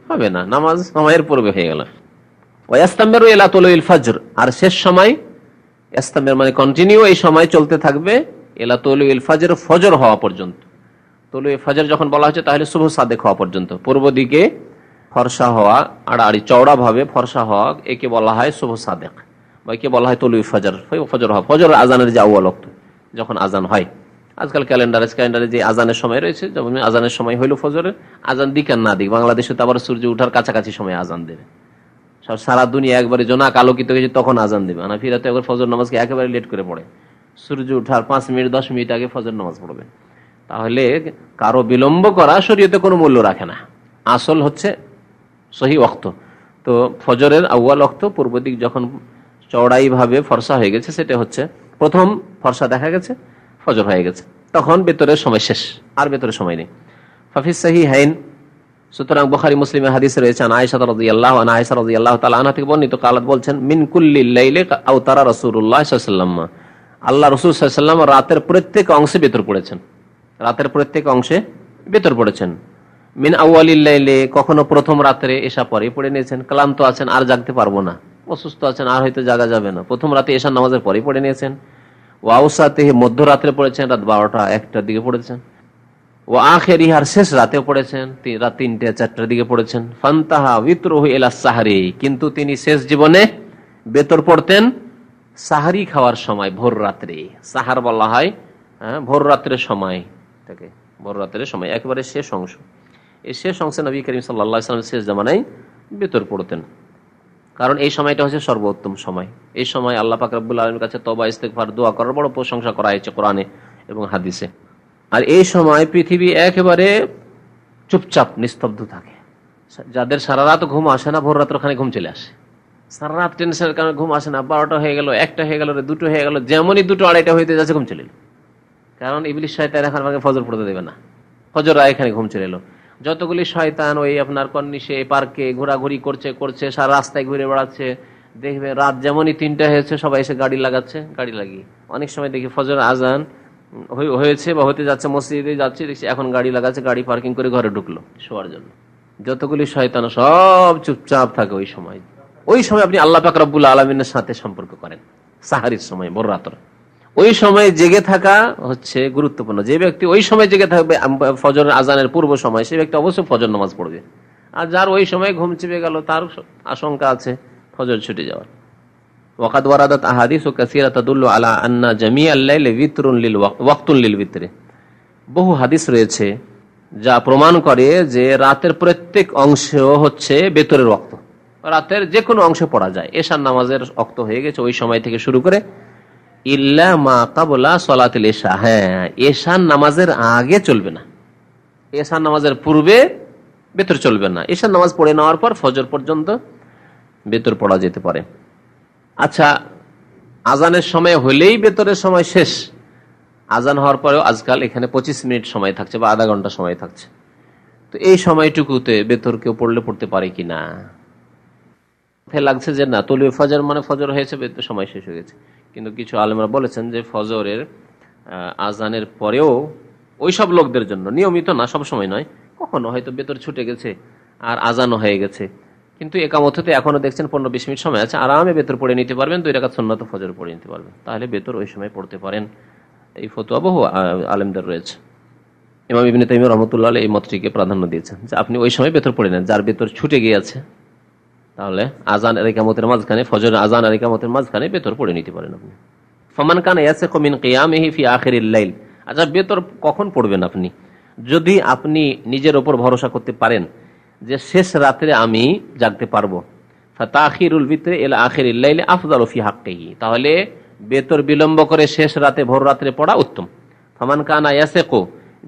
হবে না, নামাজ সময়ের পূর্বে হয়ে গেল। ওয়াস্তামিরু ইলা তুলুইল ফজর, আর শেষ সময় ইস্তামির মানে কন্টিনিউ, এই সময় চলতে থাকবে ইলা তুলুইল ফজর, ফজর হওয়া পর্যন্ত। তুলুই ফজর যখন বলা হচ্ছে তাহলে শুভ সাদেক হওয়া পর্যন্ত, পূর্ব দিকে ফর্সা হওয়া, আড়াআড়ি চওড়া ভাবে ফর্সা হওয়া, একে বলা হয় শুভ সাদেক, বা একে বলা হয় তুলুই ফজর। ফজর হওয়া, ফজর আজানের যে আউয়াল ওয়াক্ত, যখন আজান হয়। আজকাল ক্যালেন্ডারে যে আজানের সময় রয়েছে, যেমন আজানের সময় হইল ফজরের, আজান দিক আর না দিক, বাংলাদেশে তো আবার সূর্য উঠার কাছাকাছি সময় আজান দেবে, সারা দুনিয়া একবারে জোনাক আলোকিত হয়েছে তখন আজান দেবে। হানাফিরাতে একবার ফজর নামাজকে একেবারে লেট করে পড়ে, সূর্য উঠার 5 মিনিট 10 মিনিট আগে ফজর নামাজ পড়বে। তাহলে কারো বিলম্ব করা শরীয়তে কোনো মূল্য রাখে না, আসল হচ্ছে সহি ওয়াক্ত। তো ফজরের আউয়াল ওয়াক্ত, পূর্ব দিক যখন চওড়াই ভাবে ফর্সা হয়ে গেছে, সেটা হচ্ছে প্রথম ফর্সা দেখা গেছে, ফজর হয়ে গেছে, তখন বেতরের সময় শেষ, আর বেতরের সময় নেই। ফাফিস সাহিহাইন, সুতরাং বুখারী মুসলিমের হাদিসে রয়েছে আয়েশা রাদিয়াল্লাহু আনহা, আয়েশা রাদিয়াল্লাহু তাআলা আনহা থেকে বর্ণিত, কালাত বলছেন, মিন কুল্লিল লাইলি আওতারা রাসূলুল্লাহ সাল্লাল্লাহু আলাইহি ওয়াসাল্লাম, আল্লাহ রাসূল সাল্লাল্লাহু আলাইহি ওয়াসাল্লাম রাতের প্রত্যেক অংশে বেতর পড়েছেন, রাতের প্রত্যেক অংশে বেতর পড়েছেন। মিন আউয়ালিল লাইলি, কখনো প্রথম রাতে এশা পরে পড়ে নিয়েছেন, ক্লান্ত আছেন আর জাগতে পারবো না, অসুস্থ আছেন আর হয়তো জাগা যাবে না, প্রথম রাতে এশার নামাজের পরে পড়ে নিয়েছেন। ওয়াউসাতে, মধ্যরাত্রে পড়েছেন, রাত 12টা 1টার দিকে পড়েছেন। ও আখেরি, আর শেষ রাতে পড়েছেন, রাত 3টে 4টার দিকে পড়েছেন। ফান্তাহা বিতরুহু ইলা সাহরি, কিন্তু তিনি শেষ জীবনে বেতর পড়তেন সাহারি খাওয়ার সময়, ভোর রাত্রে। সাহার বলা হয় ভোর রাত্রের সময় থেকে, ভোর রাত্রের সময় একেবারে শেষ অংশ। এই শেষ অংশে নবী করিম সাল্লাল্লাহু আলাইহি ওয়াসাল্লাম শেষ জামানায় বেতর পড়তেন। কারণ এই সময়টা হচ্ছে সর্বোত্তম সময়। এই সময় আল্লাহ পাক রব্বুল আলামিনের কাছে তওবা ইস্তেগফার দোয়া করার বড় প্রশংসা করা হয়েছে কোরআনে এবং হাদিসে। আর এই সময় পৃথিবী একেবারে চুপচাপ নিস্তব্ধ থাকে। যাদের সারা রাত ঘুম আসে না, ভোর রাত্র খানে ঘুম চলে আসে। সারা রাত টেনশনের কারণে ঘুম আসে না, 12টা হয়ে গেল, 1টা হয়ে গেল, 2টো হয়ে গেল, যেমনই 2টো 2:30 হইতে যাচ্ছে ঘুম চলে এলো। কারণ ইবলিস শয়তান এখন আমাকে ফজর পড়তে দেবে না, ফজর এখানে ঘুম চলে এলো। যতগুলি শয়তান ওই আপনার কর্নিশে পার্কে ঘোরাঘুরি করছে, সারা রাস্তায় ঘুরে বেড়াচ্ছে, দেখবে রাত যেমনই 3টা হয়েছে সবাই এসে গাড়ি লাগাচ্ছে। গাড়ি লাগিয়ে অনেক সময় দেখি ফজর আজান হয়েছে বা হতে যাচ্ছে, মসজিদে যাচ্ছে, দেখছি এখন গাড়ি লাগাচ্ছে, গাড়ি পার্কিং করে ঘরে ঢুকলো শোয়ার জন্য। যতগুলি শয়তান সব চুপচাপ থাকে ওই সময়। ওই সময় আপনি আল্লাহ পাক রব্বুল আলামিনের সাথে সম্পর্ক করেন। সাহারির সময়, ভোর রাত্র, ওই সময় জেগে থাকা হচ্ছে গুরুত্বপূর্ণ। যে ব্যক্তি ওই সময় জেগে থাকবে ফজর আজানের পূর্ব সময়, সে ব্যক্তি অবশ্যই ফজর নামাজ পড়বে। আর যার ওই সময় ঘুম চেপে গেল, তার আশঙ্কা আছে ফজর ছুটে যাওয়ার। ওয়াকাদ ওয়ারাদাত আহাদিসু কাসীরা তাদুল্লু আলা আন্না জামিআল লাইলি বিতরুন লিল ওয়াক্তুন লিল বিতরি। বহু হাদিস রয়েছে যা প্রমাণ করে যে রাতের প্রত্যেক অংশ হচ্ছে বেতরের ওয়াক্ত। রাতের যে কোনো অংশে পড়া যায়। এশার নামাজের ওয়াক্ত হয়ে গেছে ওই সময় থেকে শুরু করে ইল্লা মা কাবলা সলাতুল ইশা। হ্যাঁ, এশার নামাজের আগে চলবে না, এশার নামাজের পূর্বে বেতর চলবে না। এশার নামাজ পড়ে নেওয়ার পর ফজর পর্যন্ত বেতর পড়া যেতে পারে। আচ্ছা, আজানের সময় হলেই বেতরের সময় শেষ। আজান হওয়ার পরেও আজকাল এখানে 25 মিনিট সময় থাকছে বা আধা ঘন্টা সময় থাকছে। তো এই সময়টুকুতে বেতর কেউ পড়তে পারে কিনা? লাগছে যে না, তলুয়ে ফজর মানে ফজর হয়েছে, বেতর সময় শেষ হয়ে গেছে। কিন্তু কিছু আলেমরা বলেছেন যে ফজরের আজানের পরেও ওই সব লোকদের জন্য, নিয়মিত না, সব সময় নয়, কখনো হয়তো বেতর ছুটে গেছে আর আজানও হয়ে গেছে, কিন্তু একামত হতে এখনো দেখছেন 15-20 মিনিট সময় আছে, আরামে বেতর পড়ে নিতে পারবেন, 2 রাকাত সুন্নাত ফজর পড়ে নিতে পারবেন, তাহলে বেতর ওই সময় পড়তে পারেন। এই ফতোয়া বহু আলেমদের রয়েছে। ইমাম ইবনে তাইমিয়া রাহমাতুল্লাহ আলাইহি এই মতটিকে প্রাধান্য দিয়েছেন যে আপনি ওই সময় বেতর পড়ে নেন। যার বেতর ছুটে গিয়েছে তাহলে আজান আর ইকামতের মাঝখানে, ফজর আজান আর ইকামতের মাঝখানে বেতর পড়ে নিতে পারেন আপনি। ফামান কানা ইয়াসিকু মিন কিয়ামিহি ফি আখিরিল লাইল। আচ্ছা, বেতর কখন পড়বেন আপনি? যদি আপনি নিজের উপর ভরসা করতে পারেন যে শেষ রাতে আমি জাগতে পারবো, ফাতাখিরুল বিতরি ইলা আখিরিল লাইল আফদালু ফি হাক্কিহি, তাহলে বেতর বিলম্ব করে শেষ রাতে, ভোর রাতে পড়া উত্তম। ফামান কানা ইয়াসিকু,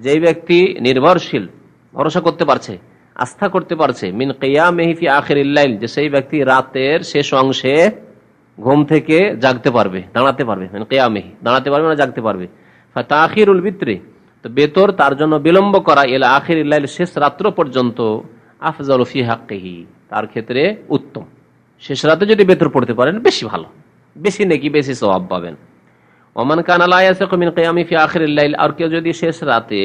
যেই ব্যক্তি নির্ভরশীল, ভরসা করতে পারছে, আস্থা করতে পারছে, মিন কিয়ামিহি ফি আখিরিল লাইল, যে সেই ব্যক্তি রাতের শেষ অংশে ঘুম থেকে জাগতে পারবে, দাঁড়াতে পারবে, মিন কিয়ামিহি দাঁড়াতে পারবে না, জাগতে পারবে। ফাতাখিরুল বিতরি, তো বেতর তার জন্য বিলম্ব করা, ইলা আখিরিল লাইল শেষ রাত্র পর্যন্ত, আফজালু ফি হাক্কিহি তার ক্ষেত্রে উত্তম। শেষ রাতে যদি বেতর পড়তে পারেন বেশি ভালো, বেশি নেকি, বেশি সওয়াব পাবেন। ওমান কানা লা ইয়াসিকু মিন কিয়ামি ফি আখিরিল লাইল, আর কেউ যদি শেষ রাতে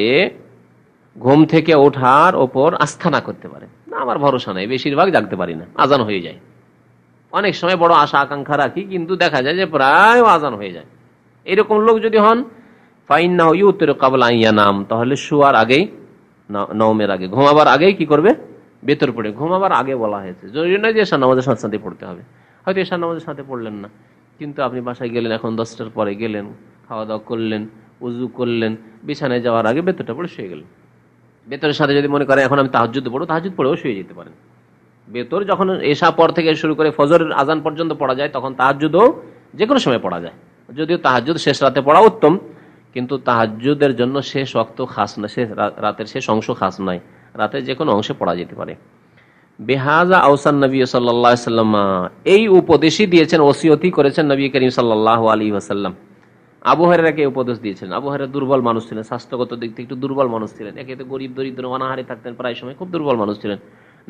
ঘুম থেকে ওঠার ওপর আস্থা না করতে পারে, না আমার ভরসা নাই, বেশিরভাগ জাগতে পারি না, আজান হয়ে যায়, অনেক সময় বড় আশা আকাঙ্ক্ষা রাখি কিন্তু দেখা যায় যে প্রায় আজান হয়ে যায়, এরকম লোক যদি হন, ফাইন্নাহু ইউতিরু ক্বাবলা আন ইয়ানাম, তাহলে শোয়ার আগেই, নওমের আগে, ঘুমাবার আগেই কি করবে? বেতর পড়ে। ঘুমাবার আগে বলা হয়েছে, জরুরি নয় যে এশার নামাজের সাথে সাথে পড়তে হবে। হয়তো এশার নামাজের সাথে পড়লেন না, কিন্তু আপনি বাসায় গেলেন, এখন 10টার পরে গেলেন, খাওয়া দাওয়া করলেন, উজু করলেন, বিছানায় যাওয়ার আগে বেতরটা পড়ে শুয়ে গেলেন। বেতরের সাথে যদি মনে করেন এখন আমি তাহাজ্জুদ পড়বো, তাহাজ্জুদ পড়েও শুয়ে যেতে পারেন। বেতর যখন এশা পর থেকে শুরু করে ফজরের আজান পর্যন্ত পড়া যায়, তখন তাহাজ্জুদও যে কোনো সময় পড়া যায়। যদিও তাহাজ্জুদ শেষ রাতে পড়া উত্তম, কিন্তু তাহাজ্জুদের জন্য শেষ ওয়াক্ত খাস না, শেষ রাতের শেষ অংশ খাস নয়, রাতে যে কোনো অংশে পড়া যেতে পারে। বিহাজা আওসান নবী সাল্লাল্লাহু আলাইহি ওয়াসাল্লাম, এই উপদেশই দিয়েছেন, ওসিয়তি করেছেন নবী করিম সাল্লাল্লাহু আলাইহি ওয়াসাল্লাম। আবু হুরায়রাকে উপদেশ দিয়েছেন। আবু হুরায়রা দুর্বল মানুষ ছিলেন, স্বাস্থ্যগত দিক থেকে একটু দুর্বল মানুষ ছিলেন, একে তো গরিব দরিদ্র অনাহারে থাকতেন, প্রায় সময় খুব দুর্বল মানুষ ছিলেন।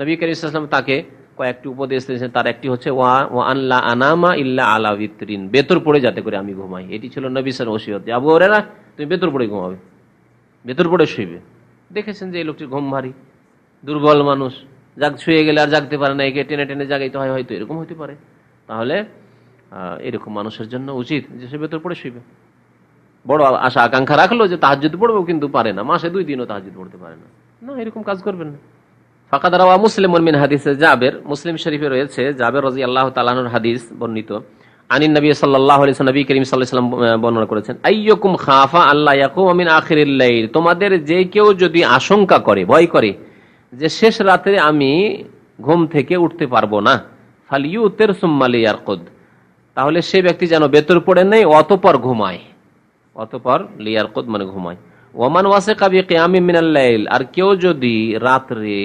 নবী করিম সাল্লাল্লাহু আলাইহি ওয়াসাল্লাম তাকে কয়েকটি উপদেশ দিয়েছেন, তার একটি হচ্ছে ওয়া আনলা আনামা ইল্লা আলা বিতরিন, বেতর পড়ে যাতে করে আমি ঘুমাই। এটি ছিল নবী সাল্লাল্লাহু আলাইহি ওয়াসাল্লাম ওসিয়ত, আবু হুরায়রা তুমি বেতর পড়ে ঘুমাবে, বেতর পড়ে শুইবে। দেখেছেন যে এই লোকটি ঘুম ভারী, দুর্বল মানুষ, শুয়ে গেলে আর জাগতে পারে না, একে টেনে টেনে জাগাইতে হয়, হয়তো এরকম হতে পারে। তাহলে এরকম মানুষের জন্য উচিত যে সে বেতর পড়ে শুইবে। বড় আশা আকাঙ্ক্ষা রাখলো যে তাহাজ্জুদ পড়বো, কিন্তু পারে না, মাসে 2 দিনও তাহাজ্জুদ পড়তে পারে না, না, এরকম কাজ করবেন না। ফাকাদ রাওয়া মুসলিমুন মিন হাদিসে জাবের, মুসলিম শরীফে রয়েছে জাবের রাদিয়াল্লাহু তাআলা আনহুর হাদিস বর্ণিত। আনিন নবী সাল্লাল্লাহু আলাইহি ওয়াসাল্লাম, নবী করিম সাল্লাল্লাহু আলাইহি ওয়াসাল্লাম বর্ণনা করেছেন, আইয়ুকুম খাফা আল্লা ইয়াকুম মিন আখিরিল লাইল, তোমাদের যে কেউ যদি আশঙ্কা করে, ভয় করে যে শেষ রাতে আমি ঘুম থেকে উঠতে পারবো না, ফালিউতির সুম্মা লিয়ারকুদ, তাহলে সে ব্যক্তি যেন বেতর পড়ে নেই অতঃপর ঘুমায়, অতঃপর লিয়ারকুদ মানে ঘুমায়। ওমান ওয়াসিকা বিকিয়ামিন মিনাল লাইল, আর কেউ যদি রাত্রে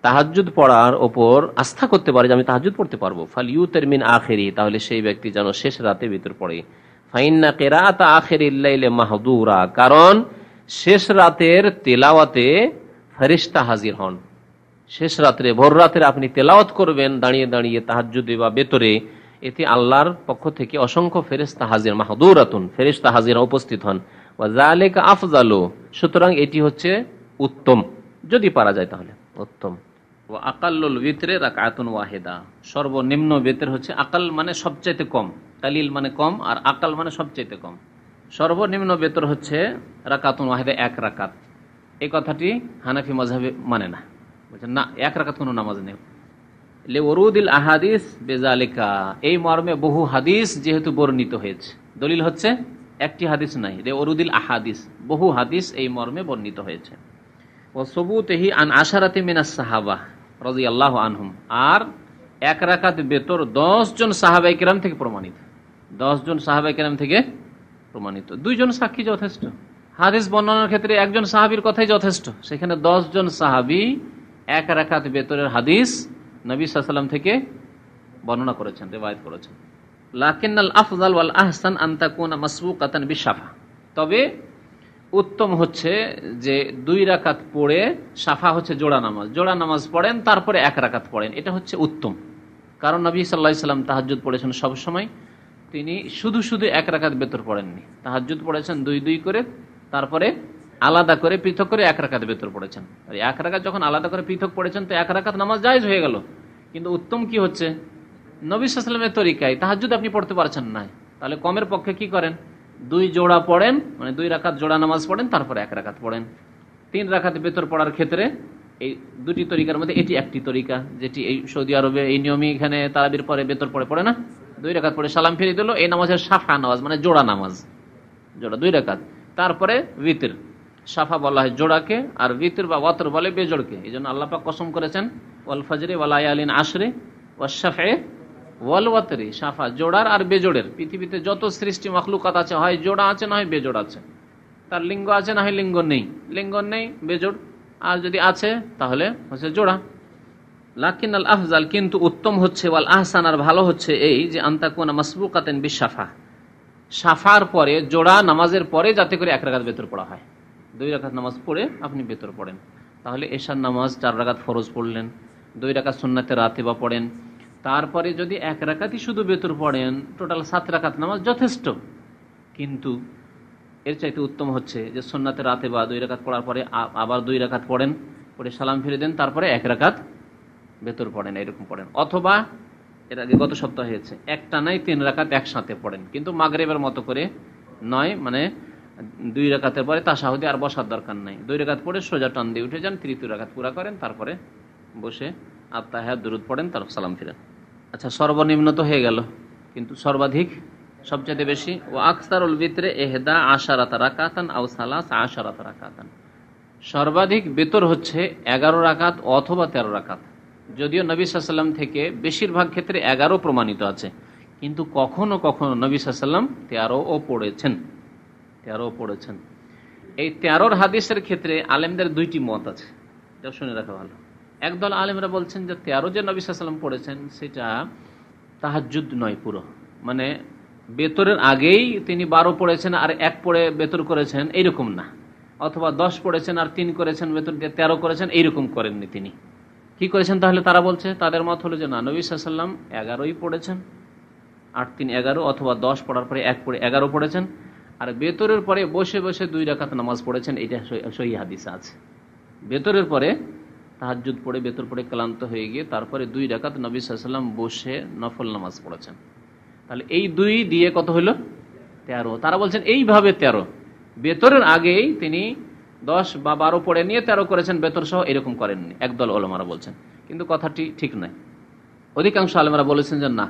তাহাজ্জুদ পড়ার ওপর আস্থা করতে পারে যে আমি তাহাজ্জুদ পড়তে পারবো, ফালিউতির মিন আখিরি, তাহলে সেই ব্যক্তি যেন শেষ রাতে বেতর পড়ে। ফাইন্না কিরাআত আখিরিল লাইলি মাহদুরা, কারণ শেষ রাতের তেলাওয়াতে ফেরেশতা হাজির হন। শেষ রাত্রে ভোর রাত্রে আপনি তেলাওয়াত করবেন দাঁড়িয়ে দাঁড়িয়ে তাহাজ্জুদে বা বেতরে, এতে আল্লাহর পক্ষ থেকে অসংখ্য ফেরেশতা হাজির, মাহদুরাতুন ফেরেশতা হাজির উপস্থিত হন। ওয়া যালিকা আফজালু, সুতরাং এটি হচ্ছে উত্তম, যদি পারা যায় তাহলে উত্তম। ওয়া আকাল্লুল বিতরে রাকাতুন ওয়াহিদা, সর্বনিম্ন বেতর হচ্ছে, আকাল মানে সবচাইতে কম, কালিল মানে কম, আর আকাল মানে সবচাইতে কম। সর্বনিম্ন বেতর হচ্ছে রাকাতুন ওয়াহিদা, এক রাকাত। এই কথাটি হানাফি মাযহাবে মানে না, বলছেন না এক রাকাত কোনো নামাজ নেই। লিউরুদিল আহাদিস বিযালিকা, এই মর্মে বহু হাদিস যেহেতু বর্ণিত হয়েছে, দলিল হচ্ছে একটি হাদিস নাই, লিউরুদিল আহাদিস, বহু হাদিস এই মর্মে বর্ণিত হয়েছে। ওয়া সুবুতিহি আন আশারাতি মিনাস সাহাবা রাদিয়াল্লাহু আনহুম, আর এক রাকাত বেতর 10 জন সাহাবায়ে কেরাম থেকে প্রমাণিত, 10 জন সাহাবায়ে কেরাম থেকে প্রমাণিত। 2 জন সাক্ষী যথেষ্ট, হাদিস বর্ণনার ক্ষেত্রে একজন সাহাবীর কথাই যথেষ্ট, সেখানে 10 জন সাহাবী এক রাকাত বেতরের হাদিস নবী সাল্লাল্লাহু আলাইহি ওয়াসাল্লাম থেকে বর্ণনা করেছেন, রিওয়ায়াত করেছেন। লাকিনাল আফজাল ওয়াল আহসান আন তাকুনা মাসবুকাতান বিশাফা, তবে উত্তম হচ্ছে যে 2 রাকাত পড়ে, শাফা হচ্ছে জোড়া নামাজ, জোড়া নামাজ পড়েন তারপরে 1 রাকাত পড়েন, এটা হচ্ছে উত্তম। কারণ নবী সাল্লাল্লাহু আলাইহি ওয়াসাল্লাম তাহাজ্জুদ পড়েছেন সব সময়, তিনি শুধু শুধু 1 রাকাত বেতর পড়েননি, তাহাজ্জুদ পড়েছেন 2 করে, তারপরে আলাদা করে পৃথক করে 1 রাকাত বেতর পড়েছেন। আর 1 রাকাত যখন আলাদা করে পৃথক পড়েছেন তো 1 রাকাত নামাজ জায়েজ হয়ে গেল। কিন্তু উত্তম কি হচ্ছে, নবী সাল্লাল্লাহু আলাইহি ওয়াসাল্লামের তরিকায় তাহাজ্জুদ আপনি পড়তে পারছেন না, তাহলে কমের পক্ষে কি করেন, 2 জোড়া পড়েন, মানে 2 রাকাত জোড়া নামাজ পড়েন, তারপরে 1 রাকাত পড়েন। 3 রাকাত বেতর পড়ার ক্ষেত্রে এই 2টি তরিকার মধ্যে এটি একটি তরিকা, যেটি এই সৌদি আরবে এই নিয়মই, এখানে তারাবির পরে বেতর পড়ে না, 2 রাকাত পড়ে সালাম ফিরিয়ে দিল, এই নামাজের শাফা নামাজ মানে জোড়া নামাজ, জোড়া 2 রাকাত। তারপরে বিতর, শাফা বলা হয় জোড়াকে, আর বিতর বা ওয়াতর বলে বেজোড়কে। এই জন্য আল্লাহ পাক কসম করেছেন ওয়াল ফজরি ওয়া লায়ালিন আশরি ওয়াশ শাফঈ ওয়াল ওয়াতরি, শাফা জোড়ার আর বেজোড়ের। পৃথিবীতে যত সৃষ্টি মাখলুকাত আছে, হয় জোড়া আছে না হয় বেজোড় আছে, তার লিঙ্গ আছে না হয় লিঙ্গ নেই, লিঙ্গ নেই বেজোড়, আর যদি আছে তাহলে হচ্ছে জোড়া। লাকিনাল আফজাল, কিন্তু উত্তম হচ্ছে, ওয়াল আহসান আর ভালো হচ্ছে এই যে আনতাকুনা মাসবুকাতান বিশাফা, শাফার পরে জোড়া নামাজের পরে যাতে করে 1 রাকাত বেতর পড়া হয়। 2 রাকাত নামাজ পড়ে আপনি বেতর পড়েন, তাহলে এশার নামাজ 4 রাকাত ফরজ পড়লেন, 2 রাকাত সুন্নাতে রাতিবা পড়েন, তারপরে যদি 1 রাকাতই শুধু বেতর পড়েন, টোটাল 7 রাকাত নামাজ যথেষ্ট। কিন্তু এর চাইতে উত্তম হচ্ছে যে সুন্নাতে রাতিবা 2 রাকাত পড়ার পরে আবার 2 রাকাত পড়েন, পড়ে সালাম ফিরে দেন, তারপরে 1 রাকাত বেতর পড়েন, এরকম পড়েন। অথবা এর আগে গত সপ্তাহে হয়েছে একটা নাই 3 রাকাত একসাথে পড়েন, কিন্তু মাগরিবের মতো করে নয়, মানে 2 রাকাতের পরে তাশাহুদে আর বসার দরকার নাই, 2 রাকাত পড়ে সোজা টান দিয়ে উঠে যান, 3 রাকাত পুরা করেন, তারপরে বসে আত্তাহিয়াত দুরুদ পড়েন, তারপর সালাম ফিরেন। আচ্ছা, সর্বনিম্ন তো হয়ে গেল, কিন্তু সর্বাধিক সবচেয়ে বেশি, ও আকসারুল বিতরে 11 রাকাতান আও 13 রাকাতান, সর্বাধিক বেতর হচ্ছে 11 রাকাত অথবা 13 রাকাত। যদিও নবী সাল্লাল্লাহু আলাইহি ওয়াসাল্লাম থেকে বেশিরভাগ ক্ষেত্রে 11 প্রমাণিত আছে, কিন্তু কখনো কখনো নবী সাল্লাল্লাহু আলাইহি ওয়াসাল্লাম 13ও পড়েছেন, 13ও পড়েছেন। এই 13 হাদিসের ক্ষেত্রে আলেমদের 2টি মত আছে, এটা শুনে রাখা ভালো। একদল আলেমরা বলছেন যে 13 যে নবী সাল্লাল্লাহু আলাইহি ওয়াসাল্লাম পড়েছেন সেটা তাহাজ্জুদ নয় পুরো, মানে বেতরের আগেই তিনি 12 পড়েছেন আর 1 পড়ে বেতর করেছেন এইরকম না, অথবা 10 পড়েছেন আর 3 করেছেন বেতর দিয়ে 13 করেছেন, এইরকম করেননি তিনি। কি করেছেন তাহলে? তারা বলছে, তাদের মত হলো যে না, নবী সাল্লাল্লাহু আলাইহি ওয়াসাল্লাম 11ই পড়েছেন, 8 3 11, অথবা 10 পড়ার পরে 1 পড়ে 11 পড়েছেন, আর বেতরের পরে বসে বসে 2 রাকাত নামাজ পড়েছেন, এটা সহিহ হাদিসে আছে। বেতরের পরে তাহাজ্জুদ পড়ে বেতর পড়ে ক্লান্ত হয়ে গিয়ে তারপরে 2 রাকাত নবী সাল্লাল্লাহু আলাইহি ওয়াসাল্লাম বসে নফল নামাজ পড়েছেন, তাহলে এই 2 দিয়ে কত হলো? 13। তারা বলছেন এইভাবে 13, বেতরের আগেই তিনি 10 বা 12 পড়ে নিয়ে 13 করেছেন বেতর সহ, এরকম করেননি, একদল ওলামারা বলছেন। কিন্তু কথাটি ঠিক নয়, অধিকাংশ আলেমরা বলেছেন যে না,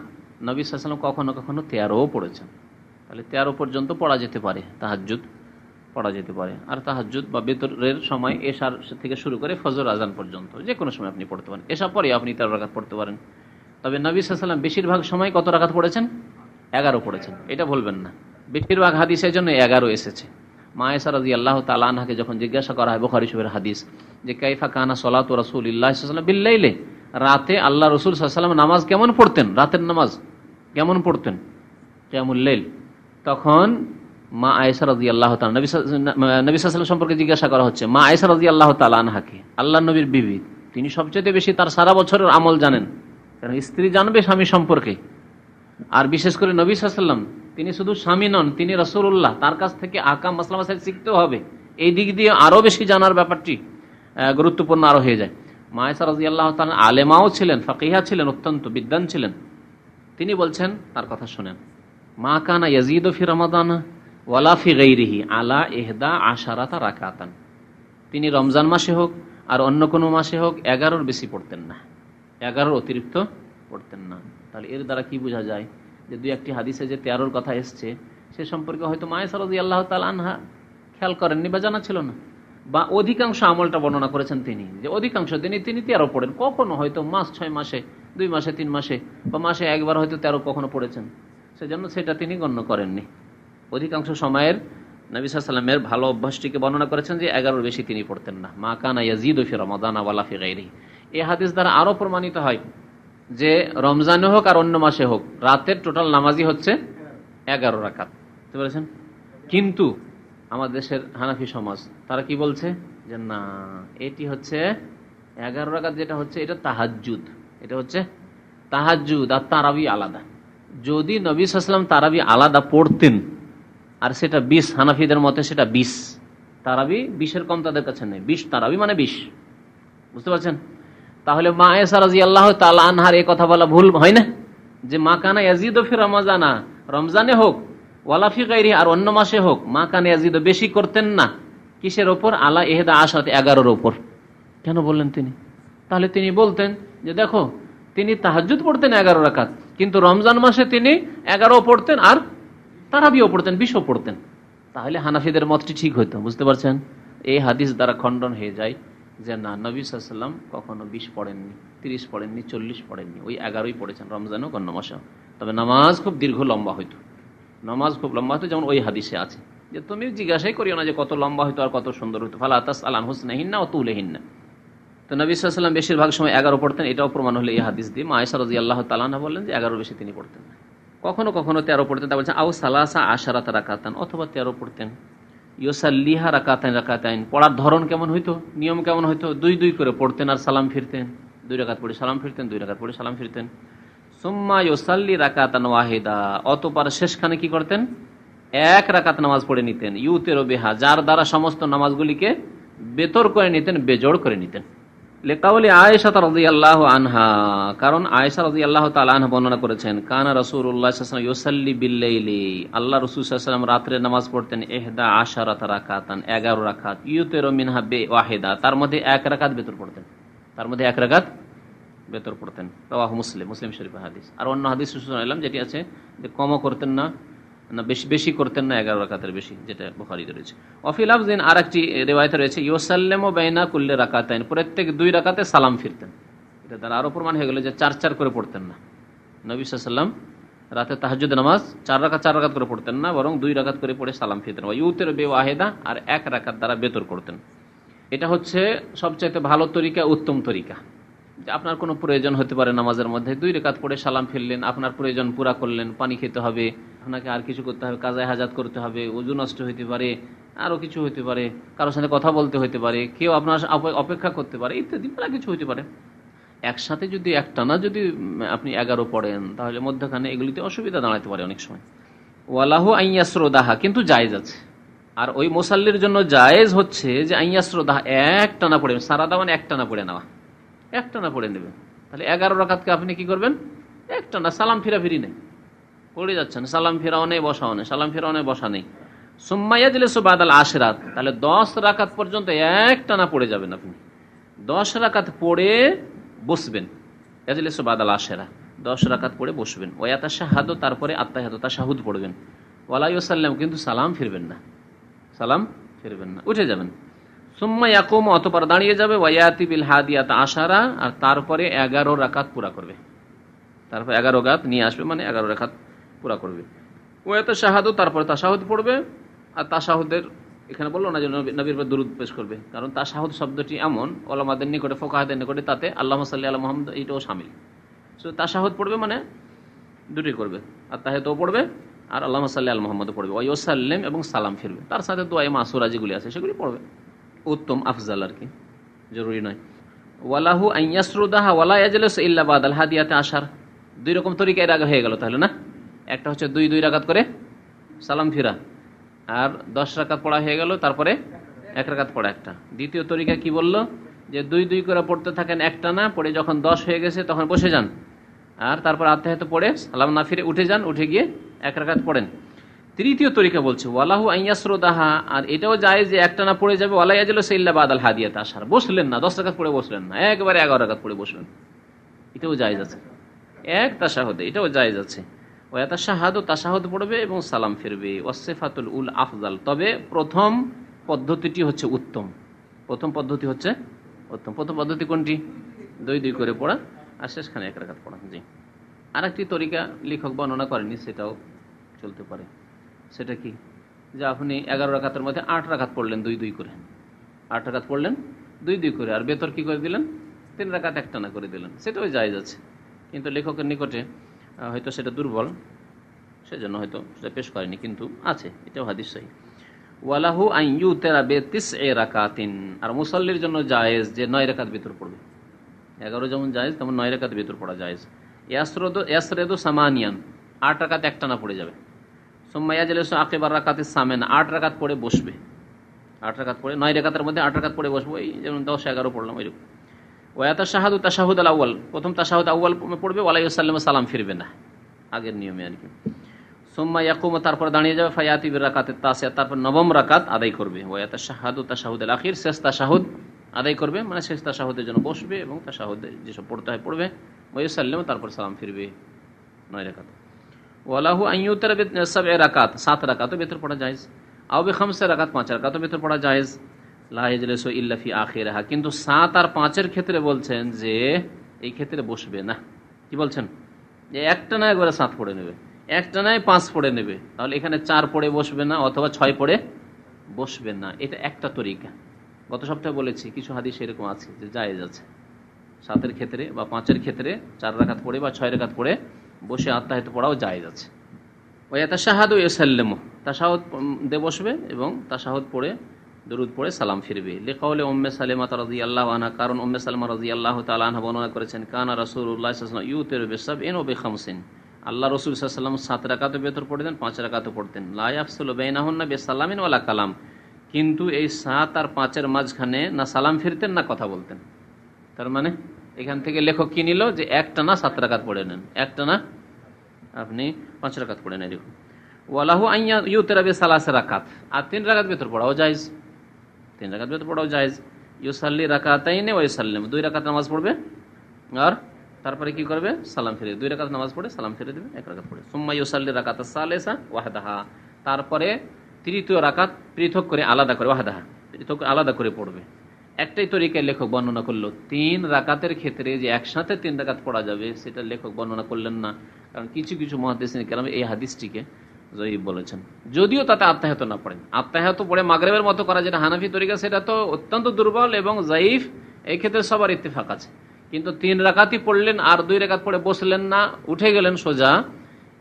নবী সাল্লাল্লাহু আলাইহি ওয়াসাল্লাম কখনো কখনো 13ও পড়েছেন, তাহলে 13 পর্যন্ত পড়া যেতে পারে, তাহাজ্জুদ পড়া যেতে পারে। আর তাহাজ্জুদ বা বেতরের সময় এশার থেকে শুরু করে ফজর আজান পর্যন্ত যে কোনো সময় আপনি পড়তে পারেন, এশা পরে আপনি 13 রাকাত পড়তে পারেন, তবে নবী সাল্লাল্লাহু আলাইহি ওয়াসাল্লাম বেশিরভাগ সময় কত রাকাত পড়েছেন? 11 পড়েছেন, এটা বলবেন না। বেশিরভাগ হাদিসের জন্য 11 এসেছে। মা আয়েশা রাদিয়াল্লাহু তাআলা আনহাকে যখন জিজ্ঞাসা করা হয়, বুখারী শরীফের হাদিস, যে কাইফা কানা সলাতু রাসূলিল্লাহি সাল্লাল্লাহু আলাইহি ওয়াসাল্লাম বিল লাইলে, রাতে আল্লাহ রাসূল সাল্লাল্লাহু আলাইহি ওয়াসাল্লাম নামাজ কেমন পড়তেন, রাতের নামাজ কেমন পড়তেন, কিয়ামুল লাইল, তখন মা আয়েশা রাদিয়াল্লাহু তাআলা নবী সাল্লাল্লাহু আলাইহি ওয়াসাল্লাম সম্পর্কে জিজ্ঞাসা করা হচ্ছে। মা আয়েশা রাদিয়াল্লাহু তাআলা আনহাকে, আল্লাহর নবীর বিবি, তিনি সবচেয়ে বেশি তার সারা বছরের আমল জানেন, কারণ স্ত্রী জানবে স্বামী সম্পর্কে। আর বিশেষ করে নবী সাল্লাল্লাহু আলাইহি ওয়াসাল্লাম, তিনি শুধু স্বামী নন, তিনি রাসূলুল্লাহ, তার কাছ থেকে আহকাম মাসলা মাসাইল শিখতেও হবে। এই দিক দিয়ে আরো বেশি জানার ব্যাপারটি গুরুত্বপূর্ণ আরো হয়ে যায়। মা আয়েশা রাদিয়াল্লাহু তাআলা আলেমাও ছিলেন, ফাকিহা ছিলেন, অত্যন্ত বিদ্বান ছিলেন। তিনি বলছেন, তার কথা শুনেন, মা কানা ইয়াজিদু ফি রমাদান ওয়ালা ফি গায়রিহি আলা 11 রাকাতান। তিনি রমজান মাসে হোক আর অন্য কোনো মাসে হোক 11-র বেশি পড়তেন না, 11-র অতিরিক্ত পড়তেন না। তাহলে এর দ্বারা কি বোঝা যায় যে দুই একটি হাদিসে যে 13-র কথা এসছে সে সম্পর্কে হয়তো মা আয়েশা রাদিয়াল্লাহু তাআলা আনহা খেয়াল করেননি বা জানা ছিল না, বা অধিকাংশ আমলটা বর্ণনা করেছেন তিনি, যে অধিকাংশ তিনি 13 পড়েন, কখনো হয়তো 6 মাসে, 2 মাসে, 3 মাসে বা মাসে একবার হয়তো 13 কখনো পড়েছেন, সেজন্য সেটা তিনি গণ্য করেননি। অধিকাংশ সময়ের নবী সাল্লাল্লাহু আলাইহি ওয়াসাল্লামের ভালো অভ্যাসটিকে বর্ণনা করেছেন যে 11-র বেশি তিনি পড়তেন না। মা কানা ইয়াজিদু ফি রমাদান ওয়ালা ফি গায়রিহি। এই হাদিস দ্বারা আরো প্রমাণিত হয় যে রমজানে হোক আর অন্য মাসে হোক রাতের টোটাল নামাজই হচ্ছে 11 রাকাত, বুঝতে পেরেছেন? কিন্তু আমাদের দেশের হানাফি সমাজ তারা কি বলছে যে না, এটি হচ্ছে 11 রাকাত, যেটা হচ্ছে এটা তাহাজ্জুদ, এটা হচ্ছে তাহাজ্জুদ, আর তারাবি আলাদা। যদি নবী সাল্লাল্লাহু আলাইহি ওয়াসাল্লাম তারাবি আলাদা পড়তেন, আর সেটা 20, হানাফিদের মতে সেটা 20 তারাবি, 20-এর কম তাদের কাছে নেই, 20 তারাবি মানে 20, বুঝতে পারছেন? তাহলে মা আয়েশা রাদিয়াল্লাহু তাআলা আনহার এই কথা বলা ভুল হয় না, যে মা কানা ইয়াজিদু ফি রমাজানা, রমজানে হোক ওয়ালা ফি গায়রিহি, আর অন্য মাসে হোক, মা কানা ইয়াজিদু বেশি করতেন না, কিসের ওপর? আলা 11-র ওপর। কেন বললেন তিনি? তাহলে তিনি বলতেন যে দেখো, তিনি তাহাজ্জুদ পড়তেন 11 রাকাত, কিন্তু রমজান মাসে তিনি 11 পড়তেন আর তারাবিও পড়তেন, 20ও পড়তেন। তাহলে হানাফিদের মতটি ঠিক হইতো, বুঝতে পারছেন? এই হাদিস দ্বারা খণ্ডন হয়ে যায় যে না, নবী সাল্লাল্লাহু আলাইহি ওয়াসাল্লাম কখনো 20 পড়েননি, 30 পড়েননি, 40 পড়েননি, ওই 11ই পড়েছেন রমজানও অন্য মাসেও। তবে নামাজ খুব দীর্ঘ লম্বা হইতো, নামাজ খুব লম্বা হতো, যেমন ওই হাদিসে আছে যে তুমি জিজ্ঞাসাই করিও না যে কত লম্বা হইতো আর কত সুন্দর হইতো, ফালা তাসআল আন হুসনিহিন্না ওয়া তুলিহিন্না। তো নবী সাল্লাল্লাহু আলাইহি ওয়াসাল্লাম বেশিরভাগ সময় 11 পড়তেন, এটাও প্রমাণ হলো এই হাদিস দিয়ে। মা আয়েশা রাদিয়াল্লাহু তাআলা আনহা বললেন যে 11-র বেশি তিনি পড়তেন না, কখনো কখনো 13 পড়তেন। তা বলছেন আও সালাসা আশারাতা রাকাতান, অথবা 13 পড়তেন। ইউসাল্লিহা রাকাতাইন রাকাতাইন, পড়ার ধরন কেমন হইতো, নিয়ম কেমন হইতো? 2 করে পড়তেন আর সালাম ফিরতেন, 2 রাকাত পড়ে সালাম ফিরতেন, 2 রাকাত পড়ে সালাম ফিরতেন। সুম্মা ইউসাল্লি রাকাতান ওয়াহিদা, অতঃপর শেষখানে কি করতেন? 1 রাকাত নামাজ পড়ে নিতেন। ইউতিরু বিহা, যার দ্বারা সমস্ত নামাজগুলিকে বেতর করে নিতেন, বেজোড় করে নিতেন। লিকাউলি আয়েশা রাদিয়াল্লাহু আনহা, কারণ আয়েশা রাদিয়াল্লাহু তাআলা আনহা বর্ণনা করেছেন, কানা রাসূলুল্লাহ সাল্লাল্লাহু আলাইহি ওয়াসাল্লাম ইউসাল্লি বিল লাইলি, আল্লাহ রাসূল সাল্লাল্লাহু আলাইহি ওয়াসাল্লাম রাতে নামাজ পড়তেন 11 রাকাতান, 11 রাকাত। ইউতিরু মিনহা ওয়াহিদা, তার মধ্যে 1 রাকাত বেতর পড়তেন, তার মধ্যে 1 রাকাত বেতর পড়তেন। রাওয়াহু মুসলিম, মুসলিম শরীফের হাদিস। আর অন্য হাদিস শুনলাম যেটি আছে যে কমও করতেন না, বেশি করতেন না, 11 রাকাতের বেশি, যেটা বুখারীতে রয়েছে। ওয়াফি লাফজিন, আরেকটি রিওয়ায়াতে রয়েছে, ইউসাল্লিমু বাইনা কুল্লি রাকাতাইন, প্রত্যেক 2 রাকাতে সালাম ফিরতেন। এটা দ্বারা আরো প্রমাণ হয়ে গেল যে 4 করে পড়তেন না। নবী সাল্লাল্লাহু আলাইহি ওয়াসাল্লাম রাতে তাহাজ্জুদ নামাজ 4 রাকাত করে পড়তেন না, বরং 2 রাকাত করে পড়ে সালাম ফিরতেন। ওয়া ইউতিরু বিওয়াহিদা, আর 1 রাকাত দ্বারা বেতর করতেন। এটা হচ্ছে সবচাইতে ভালো তরিকা, উত্তম তরিকা। যে আপনার কোনো প্রয়োজন হতে পারে নামাজের মধ্যে, 2 রাকাত পড়ে সালাম ফিরলেন, আপনার প্রয়োজন পুরা করলেন, পানি খেতে হবে, আপনাকে আর কিছু করতে হবে, কাজায়ে হাজাত করতে হবে, ওযু নষ্ট হইতে পারে, আরো কিছু হইতে পারে, কারোর সাথে কথা বলতে হইতে পারে, কেউ আপনার অপেক্ষা করতে পারে, ইত্যাদি মেলা কিছু হইতে পারে। একসাথে যদি একটানা যদি আপনি 11 পড়েন, তাহলে মধ্যখানে এগুলিতে অসুবিধা দাঁড়াতে পারে অনেক সময়। ওয়ালাহু আইয়াসরুদাহা, কিন্তু জায়েজ আছে। আর ওই মুসাল্লির জন্য জায়েজ হচ্ছে যে আইয়াসরুদাহা, একটানা পড়ে, সারাদা মানে একটানা পড়ে নেওয়া, একটানা পড়ে নেবেন। তাহলে 11 রাকাতকে আপনি কি করবেন? একটানা, সালাম ফিরাফিরি নেই, পড়ে যাচ্ছেন, সালাম ফেরাও নেই, বসাও নেই, সালাম ফেরাও নেই, বসা নেই। সুম্মা ইয়াজলিসু বাদাল আশরাত, তাহলে 10 রাকাত পর্যন্ত একটানা পড়ে যাবেন আপনি। 10 রাকাত পড়ে বসবেন, ইয়াজলিসু বাদাল আশরা, 10 রাকাত পড়ে বসবেন। ওয়া ইয়াতাশাহাদু, তারপরে আত্তাহিয়াতু তাশাহুদ পড়বেন। ওয়ালা ইউসাল্লিম, কিন্তু সালাম ফিরবেন না, সালাম ফিরবেন না, উঠে যাবেন। সুম্মা ইয়াকুমু, অতঃপর দাঁড়িয়ে যাবে। ওয়া ইয়াতি বিল হাদিয়াত আশারা, আর তারপরে 11 রাকাত পুরা করবে। তারপর 11 রাকাত নিয়ে আসবে, মানে 11 রাকাত পুরা করবে। ওয়াতা শাহাদু, তারপরে তাশাহুদ পড়বে। আর তাশাহুদের এখানে বললো না যে নবীর উপর দুরূদ পেশ করবে, কারণ তাশাহুদ শব্দটি এমন ওলামাদের নিকটে, ফোকাহাদের নিকটে তাতে আল্লাহুম্মা সাল্লি আলা মুহাম্মদ এইটাও শামিল। সো তাশাহুদ পড়বে মানে দুটি করবে, আর তাহিয়াতও পড়বে আর আল্লাহুম্মা সাল্লি আলা মুহাম্মদ পড়বে, ওয়া ইউসাল্লিম এবং সালাম ফিরবে, তার সাথে দোয়া মাসুরা যেগুলি আছে সেগুলি পড়বে। উত্তম, আফজাল আর কি, জরুরি নয়। ওয়ালাহু আন ইয়াসরুদাহা ওয়ালা ইয়াজলিসু ইল্লা বাদাল হাদিয়াতি আশার। দুই রকম তরিকা এর আগে হয়ে গেল তাহলে না। একটা হচ্ছে 2 রাকাত করে সালাম ফিরা, আর 10 রাকাত পড়া হয়ে গেল, তারপরে 1 রাকাত পড়া একটা। দ্বিতীয় তরিকা কি বললো, যে 2 করে পড়তে থাকেন একটা না পড়ে, যখন 10 হয়ে গেছে তখন বসে যান, আর তারপর আত্তাহিয়াত পড়ে সালাম না ফিরে উঠে যান, উঠে গিয়ে 1 রাকাত পড়েন। তৃতীয় তরিকা বলছে ওয়ালাহু আন ইয়াসরুদাহা, আর এটাও জায়েজ যে একটা না পড়ে যাবে, ওয়ালা ইয়াজলিসু ইল্লা বাদাল হাদিয়াতি আশার, বসলেন না 10 রাকাত পড়ে বসলেন না, একবারে 11 রাকাত পড়ে বসলেন, এটাও জায়েজ আছে। এক তাশাহুদে এটাও জায়েজ আছে। ওয়াতা শাহাদু, তাশাহুদ পড়বে এবং সালাম ফিরবে। ওয়াসিফাতুল উল আফজাল, তবে প্রথম পদ্ধতিটি হচ্ছে উত্তম। প্রথম পদ্ধতি হচ্ছে উত্তম। প্রথম পদ্ধতি কোনটি? 2 করে পড়া আর শেষখানে 1 রাকাত পড়া। জি, আর একটি তরিকা লেখক বর্ণনা করেনি, সেটাও চলতে পারে। সেটা কি, যে আপনি 11 রাকাতের মধ্যে 8 রাকাত পড়লেন 2 করে, 8 রাকাত পড়লেন 2 করে, আর বেতর কি করে দিলেন, 3 রাকাত একটানা করে দিলেন, সেটাও জায়েজ আছে। কিন্তু লেখকের নিকটে হয়তো সেটা দুর্বল, সেজন্য হয়তো সেটা পেশ করেনি, কিন্তু আছে, এটাও হাদিস সহিহ। ওয়ালাহু আন ইউতিরা বিতিসঈ রাকাতিন, আর মুসাল্লির জন্য জায়েজ যে 9 রাকাত বেতর পড়বে। 11 যেমন জায়েজ তেমন 9 রাকাত বেতর পড়া জায়েজ। ইয়াসরেদু সামানিয়ান, 8 রাকাত একটানা পড়ে যাবে। সুম্মা ইয়াজলিসু আকিবার রাকাতিস সামিন, 8 রাকাত পড়ে বসবে। 8 রাকাত পড়ে, 9 রাকাতের মধ্যে 8 রাকাত পড়ে বসবো, এই যেমন 10 11 পড়লাম ওইরকম। ওয়াতা শাহাদু, তাশাহুদ আল আউয়াল, প্রথম তাশাহুদ আউয়াল পড়বে, ওয়ালা ইউসাল্লিমু, সালাম ফিরবে না, আগের নিয়মে আর কি। সুম্মা ইয়াকুমু, তারপর দাঁড়িয়ে যাবে, ফায়াতি বির রাকাতিত তাসিয়া, তারপর 9ম রাকাত আদায় করবে। ওয়াতা শাহাদু তাশাহুদ আল আখির, শেষ তাশাহুদ আদায় করবে, মানে শেষ তাশাহুদের জন্য বসবে এবং তাশাহুদে যেসব পড়তে হয় পড়বে। ওয়া ইউসাল্লিমু, তারপর সালাম ফিরবে 9 রাকাত। ওয়ালাহু আন ইউতিরা বিসাবঈ রাকাত, 7 রাকাতও বেতর পড়া জায়েজ। আও বি5 রাকাত, 5 রাকাতও বেতর পড়া জায়েজ। লা ইয়াজলিসু ইল্লা ফি আখিরিহা, কিন্তু 7 আর 5-এর ক্ষেত্রে বলছেন যে এই ক্ষেত্রে বসবে না। কি বলছেন, যে একটা না একবারে 7 পড়ে নেবে, একটা নয় 5 পড়ে নেবে, তাহলে এখানে 4 পড়ে বসবে না, অথবা 6 পড়ে বসবে না। এটা একটা তরিকা। গত সপ্তাহে বলেছি কিছু হাদিস এরকম আছে যে জায়েজ আছে, 7-এর ক্ষেত্রে বা 5-এর ক্ষেত্রে 4 রাকাত পড়ে বা 6 রাকাত পড়ে বসে আত্তাহিয়াত পড়াও জায়েজ আছে। ওয়াতা শাহাদু ইয়াসাল্লিমু, তাশাহুদ দে বসবে এবং তাশাহুদ পড়ে দরুদ পড়ে সালাম ফিরবে। লিকাউলি উম্মে সালেমা রাদিয়াল্লাহু আনহা, কারণ উম্মে সালেমা রাদিয়াল্লাহু তাআলা আনহা বর্ণনা করেছেন, কানা রাসূলুল্লাহ সাল্লাল্লাহু আলাইহি ওয়াসাল্লাম ইউতিরু বিসাবঈন ওয়া বিখামসিন, আল্লাহ রাসূল সাল্লাল্লাহু আলাইহি ওয়াসাল্লাম 7 রাকাতও বেতর পড়তেন, 5 রাকাতও পড়তেন। লা ইয়াফসুলু বাইনাহুন্না বিসালামিন ওয়ালা কালাম, কিন্তু এই 7 আর 5-এর মাঝখানে না সালাম ফিরতেন না কথা বলতেন। তার মানে এখান থেকে লেখক কি নিল, যে একটানা 7 রাকাত পড়ে নেন, একটানা আপনি 5 রাকাত পড়ে নেন এরকম। ওয়ালাহু আন ইউতিরা বিসালাসি রাকাত, আর 3 রাকাত বেতর পড়াও জায়েজ, 3 রাকাত বেতর পড়াও জায়েজ। ইউসাল্লি রাকাতাইনি ওয়া ইউসাল্লিম, 2 রাকাত নামাজ পড়বে আর তারপরে কি করবে, সালাম ফিরে, 2 রাকাত নামাজ পড়ে সালাম ফিরে দেবে, 1 রাকাত পড়ে। সুম্মা ইউসাল্লি রাকাতাস সালিসা ওয়াহদাহা, তারপরে তৃতীয় রাকাত পৃথক করে আলাদা করে, ওয়াহদাহা পৃথক আলাদা করে পড়বে। একটাই তরিকায় লেখক বর্ণনা করলো। 3 রাকাতের ক্ষেত্রে যে একসাথে 3 রাকাত পড়া যাবে সেটা লেখক বর্ণনা করলেন না, কারণ কিছু কিছু মুহাদ্দিসিন কেরাম এই হাদিসটিকে জয়ীফ বলেছেন, যদিও তাতে আত্তাহিয়াত না পড়েন। আত্তাহিয়াত পড়ে মাগরিবের মতো করা, যেটা হানাফি তরিকা, সেটা তো অত্যন্ত দুর্বল এবং জয়ীফ, এই ক্ষেত্রে সবার ইত্তেফাক আছে। কিন্তু 3 রাকাতই পড়লেন আর 2 রাকাত পড়ে বসলেন না, উঠে গেলেন সোজা,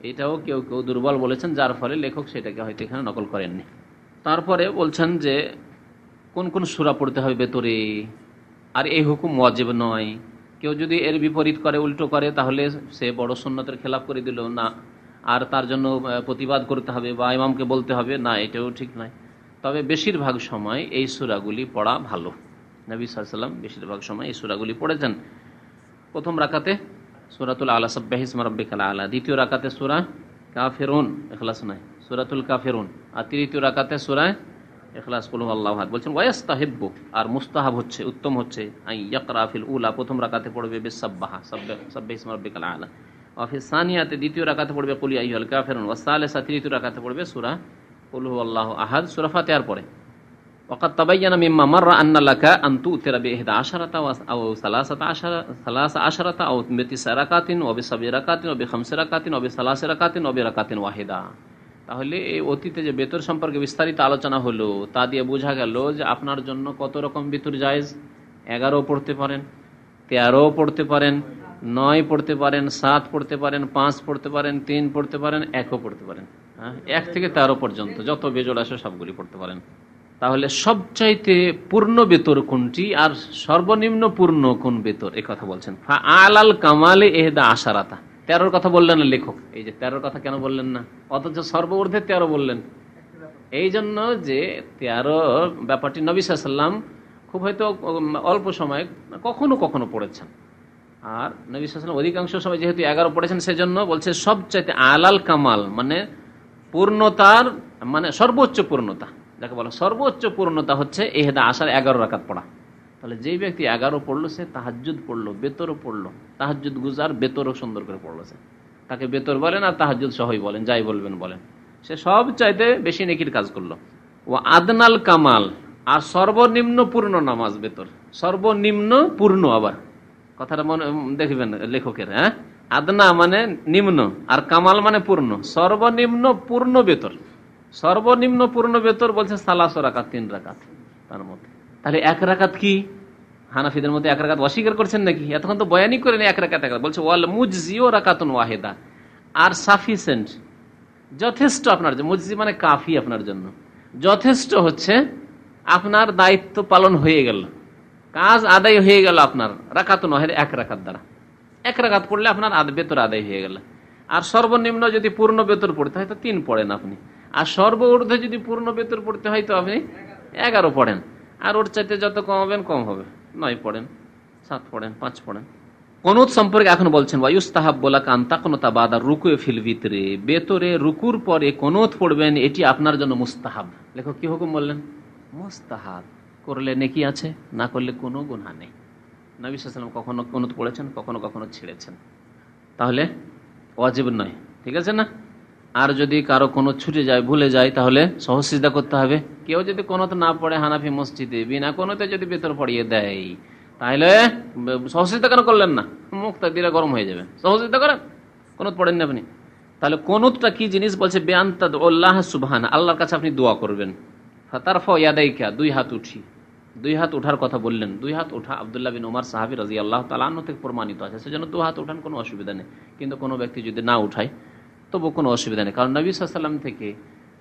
এটাও কেউ কেউ দুর্বল বলেছেন, যার ফলে লেখক সেটাকে হয়তো এখানে নকল করেননি। তারপরে বলছেন যে কোন কোন সূরা পড়তে হবে ভেতরে, আর এই হুকুম ওয়াজিব নয়। কেউ যদি এর বিপরীত করে, উল্টো করে, তাহলে সে বড় সুন্নতের খেলাফ করে দিল না, আর তার জন্য প্রতিবাদ করতে হবে বা ইমামকে বলতে হবে না, এটাও ঠিক নয়। তবে বেশিরভাগ সময় এই সূরাগুলি পড়া ভালো। নবী সাল্লাল্লাহু আলাইহি ওয়াসাল্লাম বেশিরভাগ সময় এই সূরাগুলি পড়েছেন। প্রথম রাকাতে সূরাতুল আলা, সাব্বিহিসমা রাব্বিকাল আলা। দ্বিতীয় রাকাতে সূরা কাফিরুন, ইখলাস নয়, সূরাতুল কাফিরুন। আর তৃতীয় রাকাতে সূরা ইখলাস, কুল হুয়াল্লাহু আহাদ। বলছেন ওয়াস্তাহিব্বু, আর মুস্তাহাব হচ্ছে, উত্তম হচ্ছে, আই ইয়াকরা ফিল উলা, প্রথম রাকাতে পড়বে বিসাব্বাহা, সাব্বিহিসমা রাব্বিকাল আলা। ওয়া ফিস সানিয়াতে, দ্বিতীয় রাকাতে পড়বে কুল ইয়া আইয়ুহাল কাফিরুন। ওয়া সালিসা, তৃতীয় রাকাতে পড়বে সূরা কুল হুয়াল্লাহু আহাদ, সূরা ফাতিহার পরে। ওয়াকাদ তাবায়্যানা মিম্মা মাররা আন্না লাকা আন তু'তিরা বিইহদা আশারাতা আও সালাসাতা আশারা সালাসা আশারাতা আও বিতিসা রাকাতিন ওয়া বিসাবি রাকাতিন ওয়া বিখামসি রাকাতিন ওয়া বিসালাসি রাকাতিন ওয়া বিরাকাতিন ওয়াহিদা। তাহলে এই অতীতে যে বেতর সম্পর্কে বিস্তারিত আলোচনা হলো তা দিয়ে বোঝা গেল যে আপনার জন্য কত রকম বেতর জায়েজ। 11 পড়তে পারেন, 13 পড়তে পারেন, 9 পড়তে পারেন, 7 পড়তে পারেন, 5 পড়তে পারেন, 3 পড়তে পারেন, 1ও পড়তে পারেন। 1 থেকে 13 পর্যন্ত যত বেজোড় আসে সবগুলি পড়তে পারেন। তাহলে সবচাইতে পূর্ণ বেতর কোনটি আর সর্বনিম্ন পূর্ণ কোন বেতর, এই কথা বলছেন। আলাল কামালে এহদা আশারাতা, 13 কথা বললেন না লেখক। এই যে 13 কথা কেন বললেন না, অথচ সর্বঊর্ধ্বে 13 বললেন? এই জন্য যে 13 ব্যাপারটি নবী সাল্লাল্লাহু আলাইহি ওয়াসাল্লাম খুব হয়তো অল্প সময় কখনো কখনো পড়েছেন, আর নবী সাল্লাল্লাহু আলাইহি ওয়াসাল্লাম অধিকাংশ সময় যেহেতু 11 পড়েছেন সেজন্য বলছে সবচাইতে আলাল কামাল, মানে পূর্ণতার, মানে সর্বোচ্চ পূর্ণতা যাকে বলা, সর্বোচ্চ পূর্ণতা হচ্ছে এহদা আশার 11 রাকাত পড়া। তাহলে যেই ব্যক্তি 11 পড়লো সে তাহাজ্জুদ পড়লো, বেতরও পড়লো, তাহাজ্জুদ গুজার বেতরও সুন্দর করে পড়লো, সে তাকে বেতর বলেন আর তাহাজ্জুদ সহই বলেন, যাই বলবেন বলেন, সে সব চাইতে বেশি নেকির কাজ করলো। ও আদনাল কামাল, আর সর্বনিম্ন পূর্ণ নামাজ বেতর, সর্বনিম্ন পূর্ণ, আবার কথাটা মনে দেখবেন লেখকের, আদনা মানে নিম্ন আর কামাল মানে পূর্ণ, সর্বনিম্ন পূর্ণ বেতর, সর্বনিম্ন পূর্ণ বেতর বলছে সালাস রাকাত, 3 রাকাত তার মধ্যে। তাহলে 1 রাকাত কি হানাফিদের মধ্যে 1 রাকাত অস্বীকার করছেন নাকি? এতক্ষণ তো বয়ানই করেন 1 রাকাত, বলছে ওয়াল মুজজিও রাকাতুন ওয়াহিদা, আর সাফিসিয়েন্ট, যথেষ্ট আপনার জন্য, মুজজি মানে কাফি, আপনার জন্য যথেষ্ট হচ্ছে, আপনার দায়িত্ব পালন হয়ে গেল, কাজ আদায় হয়ে গেল আপনার, রাকাতুন ওয়াহিদা 1 রাকাত দ্বারা, 1 রাকাত পড়লে আপনার বেতর আদায় হয়ে গেল। আর সর্বনিম্ন যদি পূর্ণ বেতর পড়তে হয় তো 3 পড়েন আপনি, আর সর্বঊর্ধ্বে যদি পূর্ণ বেতর পড়তে হয় তো আপনি 11 পড়েন, আর ওর চাইতে যত কমাবেন কম হবে, 9 পড়েন, 7 পড়েন, 5 পড়েন। কুনুত সম্পর্কে এখন বলছেন ওয়ায়ুস্তাহাব্বু লাকা আন তাকুনুতা বাদা রুকুই ফিল ভিতরে, বেতরে রুকুর পরে কুনুত পড়বেন, এটি আপনার জন্য মুস্তাহাব। লেখক কি হুকুম বললেন? মুস্তাহাব, করলে নেকি আছে, না করলে কোনো গুনাহ নেই। নবী সাল্লাল্লাহু আলাইহি ওয়াসাল্লাম কখনো কুনুত পড়েছেন, কখনো কখনো ছেড়েছেন, তাহলে ওয়াজিব নয়, ঠিক আছে না? আর যদি কারো কোনো ছুটে যায়, ভুলে যায়, তাহলে সহজ সিজদা করতে হবে। কেউ যদি কোনোত না পড়ে হানাফি মসজিদে, বিনা কোনোতে যদি বেতর পড়িয়ে দেয়, তাহলে সহজ সিজদা কেন করলেন না? মুখটা দিলে গরম হয়ে যাবে, সহজ সিজদা করেন, কোনোত পড়েন না আপনি। তাহলে কোনুতটা কি জিনিস বলছে? বিআনতাদউল্লাহ সুবহানা, আল্লাহর কাছে আপনি দোয়া করবেন। ফাতারফা ইয়াদাইকা, 2 হাত উঠি, 2 হাত ওঠার কথা বললেন। 2 হাত ওঠা আব্দুল্লাহ বিন উমর সাহাবী রাদিয়াল্লাহু তাআলা আনহু থেকে প্রমাণিত আছে, সেজন্য 2 হাত ওঠান, কোনো অসুবিধা নেই। কিন্তু কোনো ব্যক্তি যদি না উঠায় তবু কোনো অসুবিধা নেই, কারণ নবী সাল্লাল্লাহু আলাইহি ওয়াসাল্লাম থেকে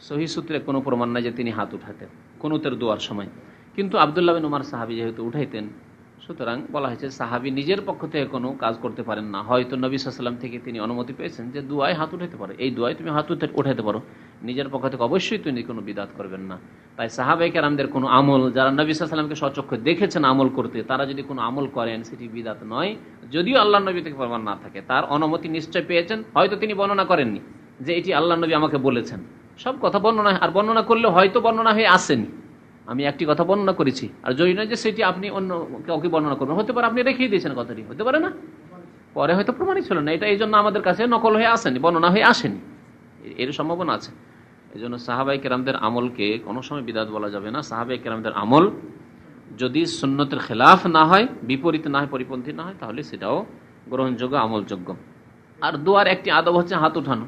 সহিহ সূত্রে কোনো প্রমাণ নাই যে তিনি হাত উঠাতেন কুনুতের দোয়ার সময়। কিন্তু আব্দুল্লাহ বিন উমর সাহাবী যেহেতু উঠাইতেন, সুতরাং বলা হয়েছে সাহাবী নিজের পক্ষ থেকে কোনো কাজ করতে পারেন না, হয়তো নবী সাল্লাল্লাহু আলাইহি ওয়াসাল্লাম থেকে তিনি অনুমতি পেয়েছেন যে দুয়ায় হাত উঠাতে পারে, এই দুয়ায় তুমি হাত উঠাতে পারো, নিজের পক্ষ থেকে অবশ্যই তুমি কোনো বিদাত করবেন না। তাই সাহাবায়ে কেরামদের কোনো আমল, যারা নবী সাল্লাল্লাহু আলাইহি ওয়াসাল্লামকে স্বচক্ষে দেখেছেন আমল করতে, তারা যদি কোনো আমল করেন সেটি বিদাত নয়, যদিও আল্লাহ নবী থেকে প্রমাণ না থাকে। তার অনুমতি নিশ্চয় পেয়েছেন, হয়তো তিনি বর্ণনা করেননি যে এটি আল্লাহ নবী আমাকে বলেছেন, সব কথা বর্ণনা, আর বর্ণনা করলে হয়তো বর্ণনা হয়ে আসেনি, আমি একটি কথা বর্ণনা করেছি, আর যদি নয় যে সেটি আপনি অন্য কাউকে বর্ণনা করবেন, হতে পারে আপনি রেখেই দিয়েছেন কথাটি, হতে পারে না, পরে হয়তো প্রমাণিত ছিল না, এটা এই জন্য আমাদের কাছে নকল হয়ে আসেনি, বর্ণনা হয়ে আসেনি, এর সম্ভাবনা আছে। এই জন্য সাহাবায়ে কেরামদের আমলকে কোনো সময় বিদাত বলা যাবে না। সাহাবায়ে কেরামদের আমল যদি সুন্নতের খেলাফ না হয়, বিপরীত না হয়, পরিপন্থী না হয়, তাহলে সেটাও গ্রহণযোগ্য, আমলযোগ্য। আর দোয়ার একটি আদব হচ্ছে হাত উঠানো,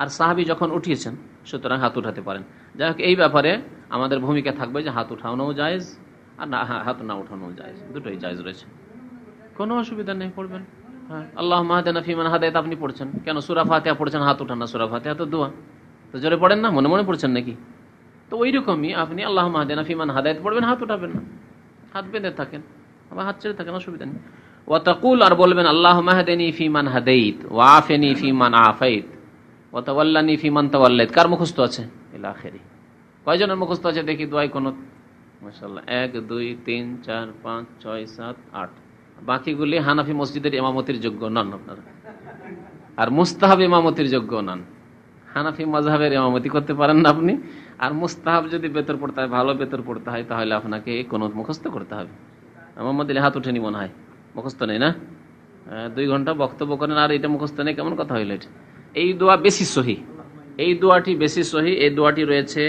আর সাহাবী যখন উঠিয়েছেন সুতরাং হাত উঠাতে পারেন। যাই হোক, এই ব্যাপারে আমাদের ভূমিকা থাকবে যে হাত উঠানোও জায়েজ আর না হাত না উঠানোও জায়েজ, দুটোই জায়েজ রয়েছে, কোনো অসুবিধা নেই, পড়বেন। হ্যাঁ, আল্লাহুম্মা হাদিনা ফিমান হাদাইত আপনি পড়ছেন, কেন সূরা ফাতিহা পড়ছেন, হাত উঠান না, সূরা ফাতিহা তো দোয়া, তো জোরে পড়েন না, মনে মনে পড়ছেন নাকি? তো ওই রকমই আপনি আল্লাহুম্মা হাদিনা ফিমান হাদাইত পড়বেন, হাত উঠাবেন না, হাত বেঁধে থাকেন, আবার হাত ছেড়ে থাকেন, অসুবিধা নেই। ওয়া তাকুল, আর বলবেন আল্লাহুম্মা হাদিনি ফিমান হাদাইত ওয়া আফিনি ফিমান আফাইত ওয়া তাওয়াল্লানি ফিমান তাওয়াল্লাইত। কার মুখস্থ আছে? ইলা আখিরি। কয়জনের মুখস্থ আছে দেখি দোয়ায় কোন? মাশাআল্লাহ, 1 2 3 4 5 6 7 8। বাকিগুলি হানাফি মসজিদের ইমামতির যোগ্য নন আপনারা, আর মুস্তাহাব ইমামতির যোগ্য নন। হানাফি মাযহাবের ইমামতি করতে পারেন না আপনি, আর মুস্তাহাব যদি বেতর পড়তে হয়, ভালো বেতর পড়তে হয়, তাহলে আপনাকে কোন মুখস্থ করতে হবে। মোহাম্মদ আলী হাত উঠেনি মনে হয়, মুখস্থ নেই না? 2 ঘন্টা বক্তব্য করেন আর এটা মুখস্থ নেই, কেমন কথা হইল এটা? এই দোয়া বেশি সহি, এই দোয়াটি বেশি সহি। এই দোয়াটি রয়েছে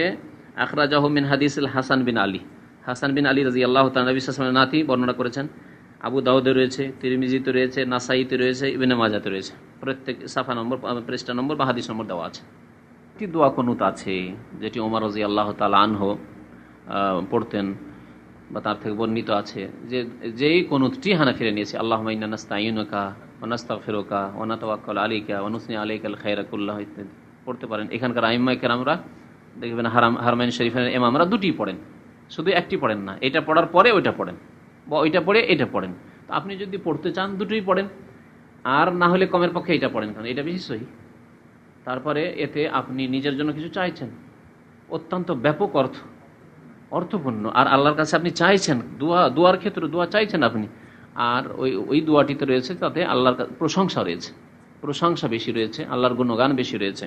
আখরাজাহু মিন হাদিসিল হাসান বিন আলী। হাসান বিন আলী রাদিয়াল্লাহু তাআলা নবী সাল্লাল্লাহু আলাইহি ওয়াসাল্লামের নাতি বর্ণনা করেছেন। আবু দাউদে রয়েছে, তিরমিজিতে রয়েছে, নাসাইতে রয়েছে, ইবনে মাজাতে রয়েছে। প্রত্যেক সাফা নম্বর, পৃষ্ঠা নম্বর বা হাদিস নম্বর দেওয়া আছে। একটি দোয়া কুনুত আছে যেটি ওমর রাদিয়াল্লাহু তাআলা আনহু পড়তেন বা তার থেকে বর্ণিত আছে, যে যেই কুনুতটি হানাফিরা নিয়েছে, আল্লাহুম্মা ইন্না নাস্তাঈনুকা ওয়া নাস্তাগফিরুকা ওয়া নাতাওয়াক্কালু আলাইকা ওয়া নুসনি আলাইকাল খায়রা কুল্লাহু ইত্যাদি পড়তে পারেন। এখানকার আইম্মায়ে কেরামরা দেখবেন হারমাইন শরীফের ইমামরা দুটি পড়েন, শুধু একটি পড়েন না, এটা পড়ার পরে ওইটা পড়েন বা ওইটা পড়ে এটা পড়েন। তো আপনি যদি পড়তে চান দুটোই পড়েন, আর না হলে কমের পক্ষে এটা পড়েন, কারণ এটা বেশি সহি। তারপরে এতে আপনি নিজের জন্য কিছু চাইছেন, অত্যন্ত ব্যাপক অর্থপূর্ণ, আর আল্লাহর কাছে আপনি চাইছেন, দোয়ার ক্ষেত্রে দোয়া চাইছেন আপনি, আর ওই দোয়াটিতে রয়েছে তাতে আল্লাহর প্রশংসা রয়েছে, প্রশংসা বেশি রয়েছে, আল্লাহর গুণগান বেশি রয়েছে।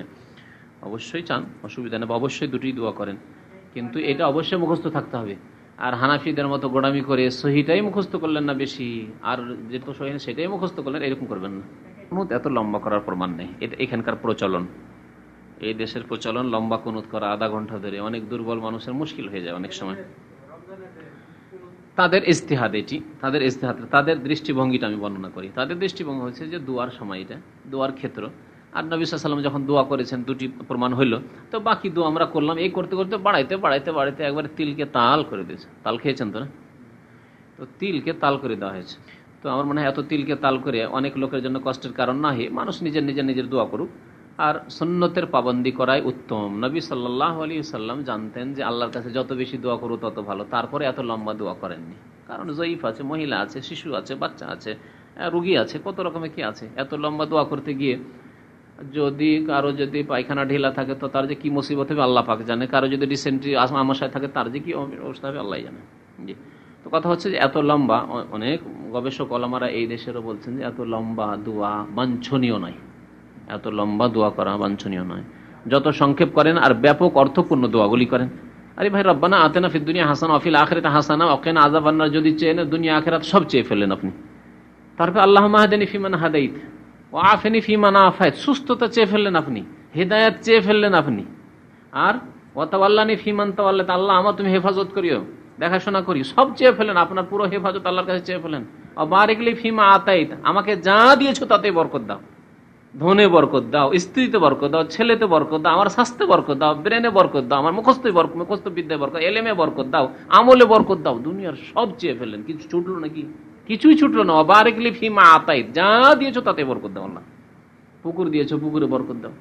অবশ্যই চান, অসুবিধা নেই, অবশ্যই দুটি দোয়া করেন, কিন্তু এটা অবশ্যই মুখস্থ থাকতে হবে। আর হানাফিদের মতো গোড়ামি করে সহিটাই মুখস্থ করলেন না বেশি, আর যেটা সহি না সেটাই মুখস্থ করলেন, এরকম করবেন না। কুনুত এত লম্বা করার প্রমাণ নেই, এটা এখানকার প্রচলন, এই দেশের প্রচলন। লম্বা কুনুত করা আধা ঘন্টা ধরে অনেক দুর্বল মানুষের মুশকিল হয়ে যায় অনেক সময়। তাদের ইজতিহাদ, এটি তাদের ইজতিহাদ, তাদের দৃষ্টিভঙ্গিটা আমি বর্ণনা করি। তাদের দৃষ্টিভঙ্গি হচ্ছে যে দোয়ার সময়, এটা দোয়ার ক্ষেত্র, আর নবী সাল্লাল্লাহু আলাইহি ওয়াসাল্লাম যখন দোয়া করেছেন দুটি প্রমাণ হইল, তো বাকি দোয়া আমরা করলাম, এই করতে করতে বাড়াইতে একবার তিলকে তাল করে দিয়েছে। তাল খেয়েছেন তো না? তো তিলকে তাল করে দেওয়া হয়েছে। তো আমার মনে হয় এত তিলকে তাল করে অনেক লোকের জন্য কষ্টের কারণ না হয়ে মানুষ নিজের দোয়া করুক, আর সুন্নতের পাবন্দি করাই উত্তম। নবী সাল্লাল্লাহু আলাইহি ওয়াসাল্লাম জানতেন যে আল্লাহর কাছে যত বেশি দোয়া করো তত ভালো, তারপরে এত লম্বা দোয়া করেননি, কারণ জয়ীফ আছে, মহিলা আছে, শিশু আছে, বাচ্চা আছে, রুগী আছে, কত রকমের কি আছে। এত লম্বা দোয়া করতে গিয়ে যদি কারো যদি পায়খানা ঢিলা থাকে তো তার যে কি মুসিবত হবে আল্লাহ পাক জানে, কারো যদি ডিসেন্ট্রি আমাশয় থাকে তার যে কি অবস্থা হবে আল্লাহ জানে। জি, তো কথা হচ্ছে যে এত লম্বা, অনেক গবেষক ওলামারা এই দেশেরও বলছেন যে এত লম্বা দোয়া বাঞ্ছনীয় নয়, এত লম্বা দোয়া করা বাঞ্ছনীয় নয়। যত সংক্ষেপ করেন আর ব্যাপক অর্থপূর্ণ দোয়াগুলি করেন। আরে ভাই, রব্বানা আতেনা ফিদ দুনিয়া হাসানা ওয়া ফিল আখিরাতি হাসানা ওয়া কিনা আযাবান্নার যদি চেয়ে নেন, দুনিয়া আখিরাত সব চেয়ে ফেললেন আপনি। তারপর আল্লাহুম্মা হাদিনি ফিমান হাদাইত ওয়া আফিনি ফিমান আফাইত, সুস্থতা চেয়ে ফেললেন আপনি, হেদায়েত চেয়ে ফেললেন আপনি, আর ওয়া তাওয়াল্লানি ফিমান তাওয়াল্লাত, আল্লাহ আমার তুমি হেফাজত করিও, দেখাশোনা করি, সব চেয়ে ফেলেন, আপনার পুরো হেফাজত আল্লাহর কাছে চেয়ে ফেলেন। ওয়া বারিক লি ফিমা আতাইত, আমাকে যা দিয়েছো তাতে বরকত দাও, ধনে বরকত দাও, স্ত্রীতে বরকত দাও, ছেলেতে বরকত দাও, আমার স্বাস্থ্যে বরকত দাও, ব্রেনে বরকত দাও, আমার মুখস্থ বিদ্যায় বরকত, এলেমে বরকত দাও, আমলে বরকত দাও। দুনিয়ার সব চেয়ে ফেললেন, কিছু ছুটলো নাকি? কিছুই ছুটলো না। বারিক লি ফিমা আতাইত, যা দিয়েছো তাতে বরকত দাও আল্লাহ। পুকুর দিয়েছো, পুকুরে বরকত দাও,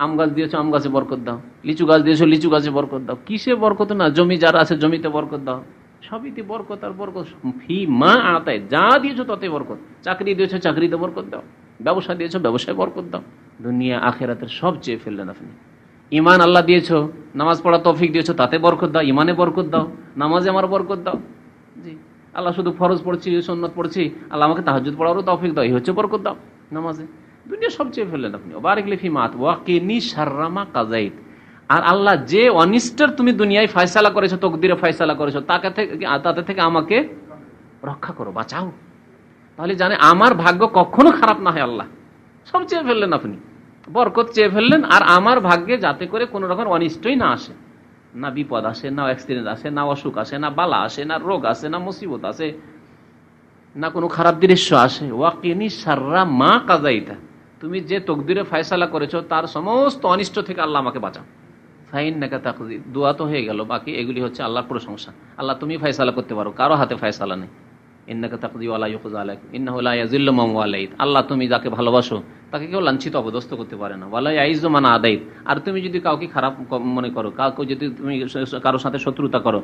আম গাছ দিয়েছো, আম গাছে বরকত দাও, লিচু গাছ দিয়েছো, লিচু গাছে বরকত দাও। কিসে বরকত না? জমি যারা আছে জমিতে বরকত দাও, সবইতে বরকত আর বরকত। ফিমা আতাইত, যা দিয়েছো তাতে বরকত। চাকরি দিয়েছো, চাকরিতে বরকত দাও, ব্যবসা দিয়েছো, ব্যবসায় বরকত দাও। দুনিয়া আখেরাতের সব চেয়ে ফেললেন আপনি। ইমান আল্লাহ দিয়েছো, নামাজ পড়া তৌফিক দিয়েছো, তাতে বরকত দাও, ইমানে বরকত দাও, নামাজে আমার বরকত দাও। জি, আল্লাহ শুধু ফরজ পড়ছি, সুন্নাত পড়ছি, আল্লাহ আমাকে তাহাজ্জুদ পড়ারও তৌফিক দাও, এই হচ্ছে বরকত দাও নামাজে। দুনিয়া সব চেয়ে ফেললেন আপনি। বারিক লি ফিমা ওয়া কিনি শাররা মা কাযাইত, আর আল্লাহ যে অনিষ্টের তুমি দুনিয়ায় ফয়সালা করেছো, তকদিরে ফয়সালা করেছো, তাতে থেকে আমাকে রক্ষা করো, বাঁচাও। তাহলে জানে আমার ভাগ্য কখনো খারাপ না হয়। আল্লাহ সব চেয়ে ফেললেন আপনি, বরকত চেয়ে ফেললেন, আর আমার ভাগ্যে যাতে করে কোনো রকম অনিষ্টই না আসে, না বিপদ আসে, না অ্যাক্সিডেন্ট আসে, না অসুখ আসে, না বালা আসে, না রোগ আসে, না মুসিবত আসে, না কোনো খারাপ দৃশ্য আসে। ওয়াকিনি শাররা মা কাযাইতা, তুমি যে তকদিরে ফয়সালা করেছো তার সমস্ত অনিষ্ট থেকে আল্লাহ আমাকে বাঁচাও। ফাইন্নাকা তাকদি, দোয়া তো হয়ে গেল, বাকি এগুলি হচ্ছে আল্লাহর প্রশংসা। আল্লাহ তুমি ফয়সালা করতে পারো, কারো হাতে ফয়সালা নেই। ইন্নাকা তাকদি ওয়া লা ইউকযা আলাইক ইন্নাহু লা ইয়াযিল্লু মান ওয়ালাইত, আল্লাহ তুমি যাকে ভালোবাসো তাকে কেউ লাঞ্ছিত অপদস্থ করতে পারে না। ওয়া লা ইয়াইযু মান আদাইত, আর তুমি যদি কাউকে খারাপ মনে করো, কাউকে যদি তুমি কারোর সাথে শত্রুতা করো,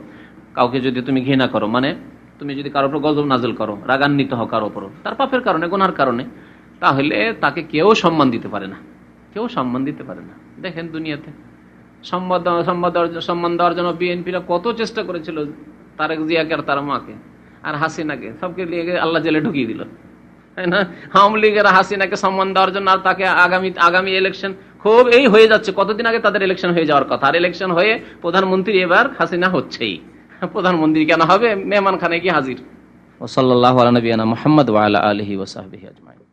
কাউকে যদি তুমি ঘৃণা করো, মানে তুমি যদি কারোর উপর গজব নাযিল করো, রাগান্বিত হও কারোর উপর তার পাপের কারণে, গুনার কারণে, তাহলে তাকে কেউ সম্মান দিতে পারে না, কেউ সম্মান দিতে পারে না। দেখেন দুনিয়াতে সম্মান দেওয়ার জন্য বিএনপিরা কত চেষ্টা করেছিল, তারেক জিয়াকে আর তার মাকে আর হাসিনাকে, সবকে নিয়ে আল্লাহ জেলে ঢুকিয়ে দিল, তাই না? আওয়ামী লীগের হাসিনাকে সম্মান দেওয়ার জন্য, আর তাকে আগামী ইলেকশন খুব এই হয়ে যাচ্ছে, কতদিন আগে তাদের ইলেকশন হয়ে যাওয়ার কথা, আর ইলেকশন হয়ে প্রধানমন্ত্রী এবার হাসিনা হচ্ছেই। প্রধানমন্ত্রী কেন হবে? মেহমান খানে কি হাজির। ওয়া সাল্লাল্লাহু আলা নবিয়ানা মুহাম্মদ ওয়া আলা আলিহি ওয়া সাহবিহি আজমাইন।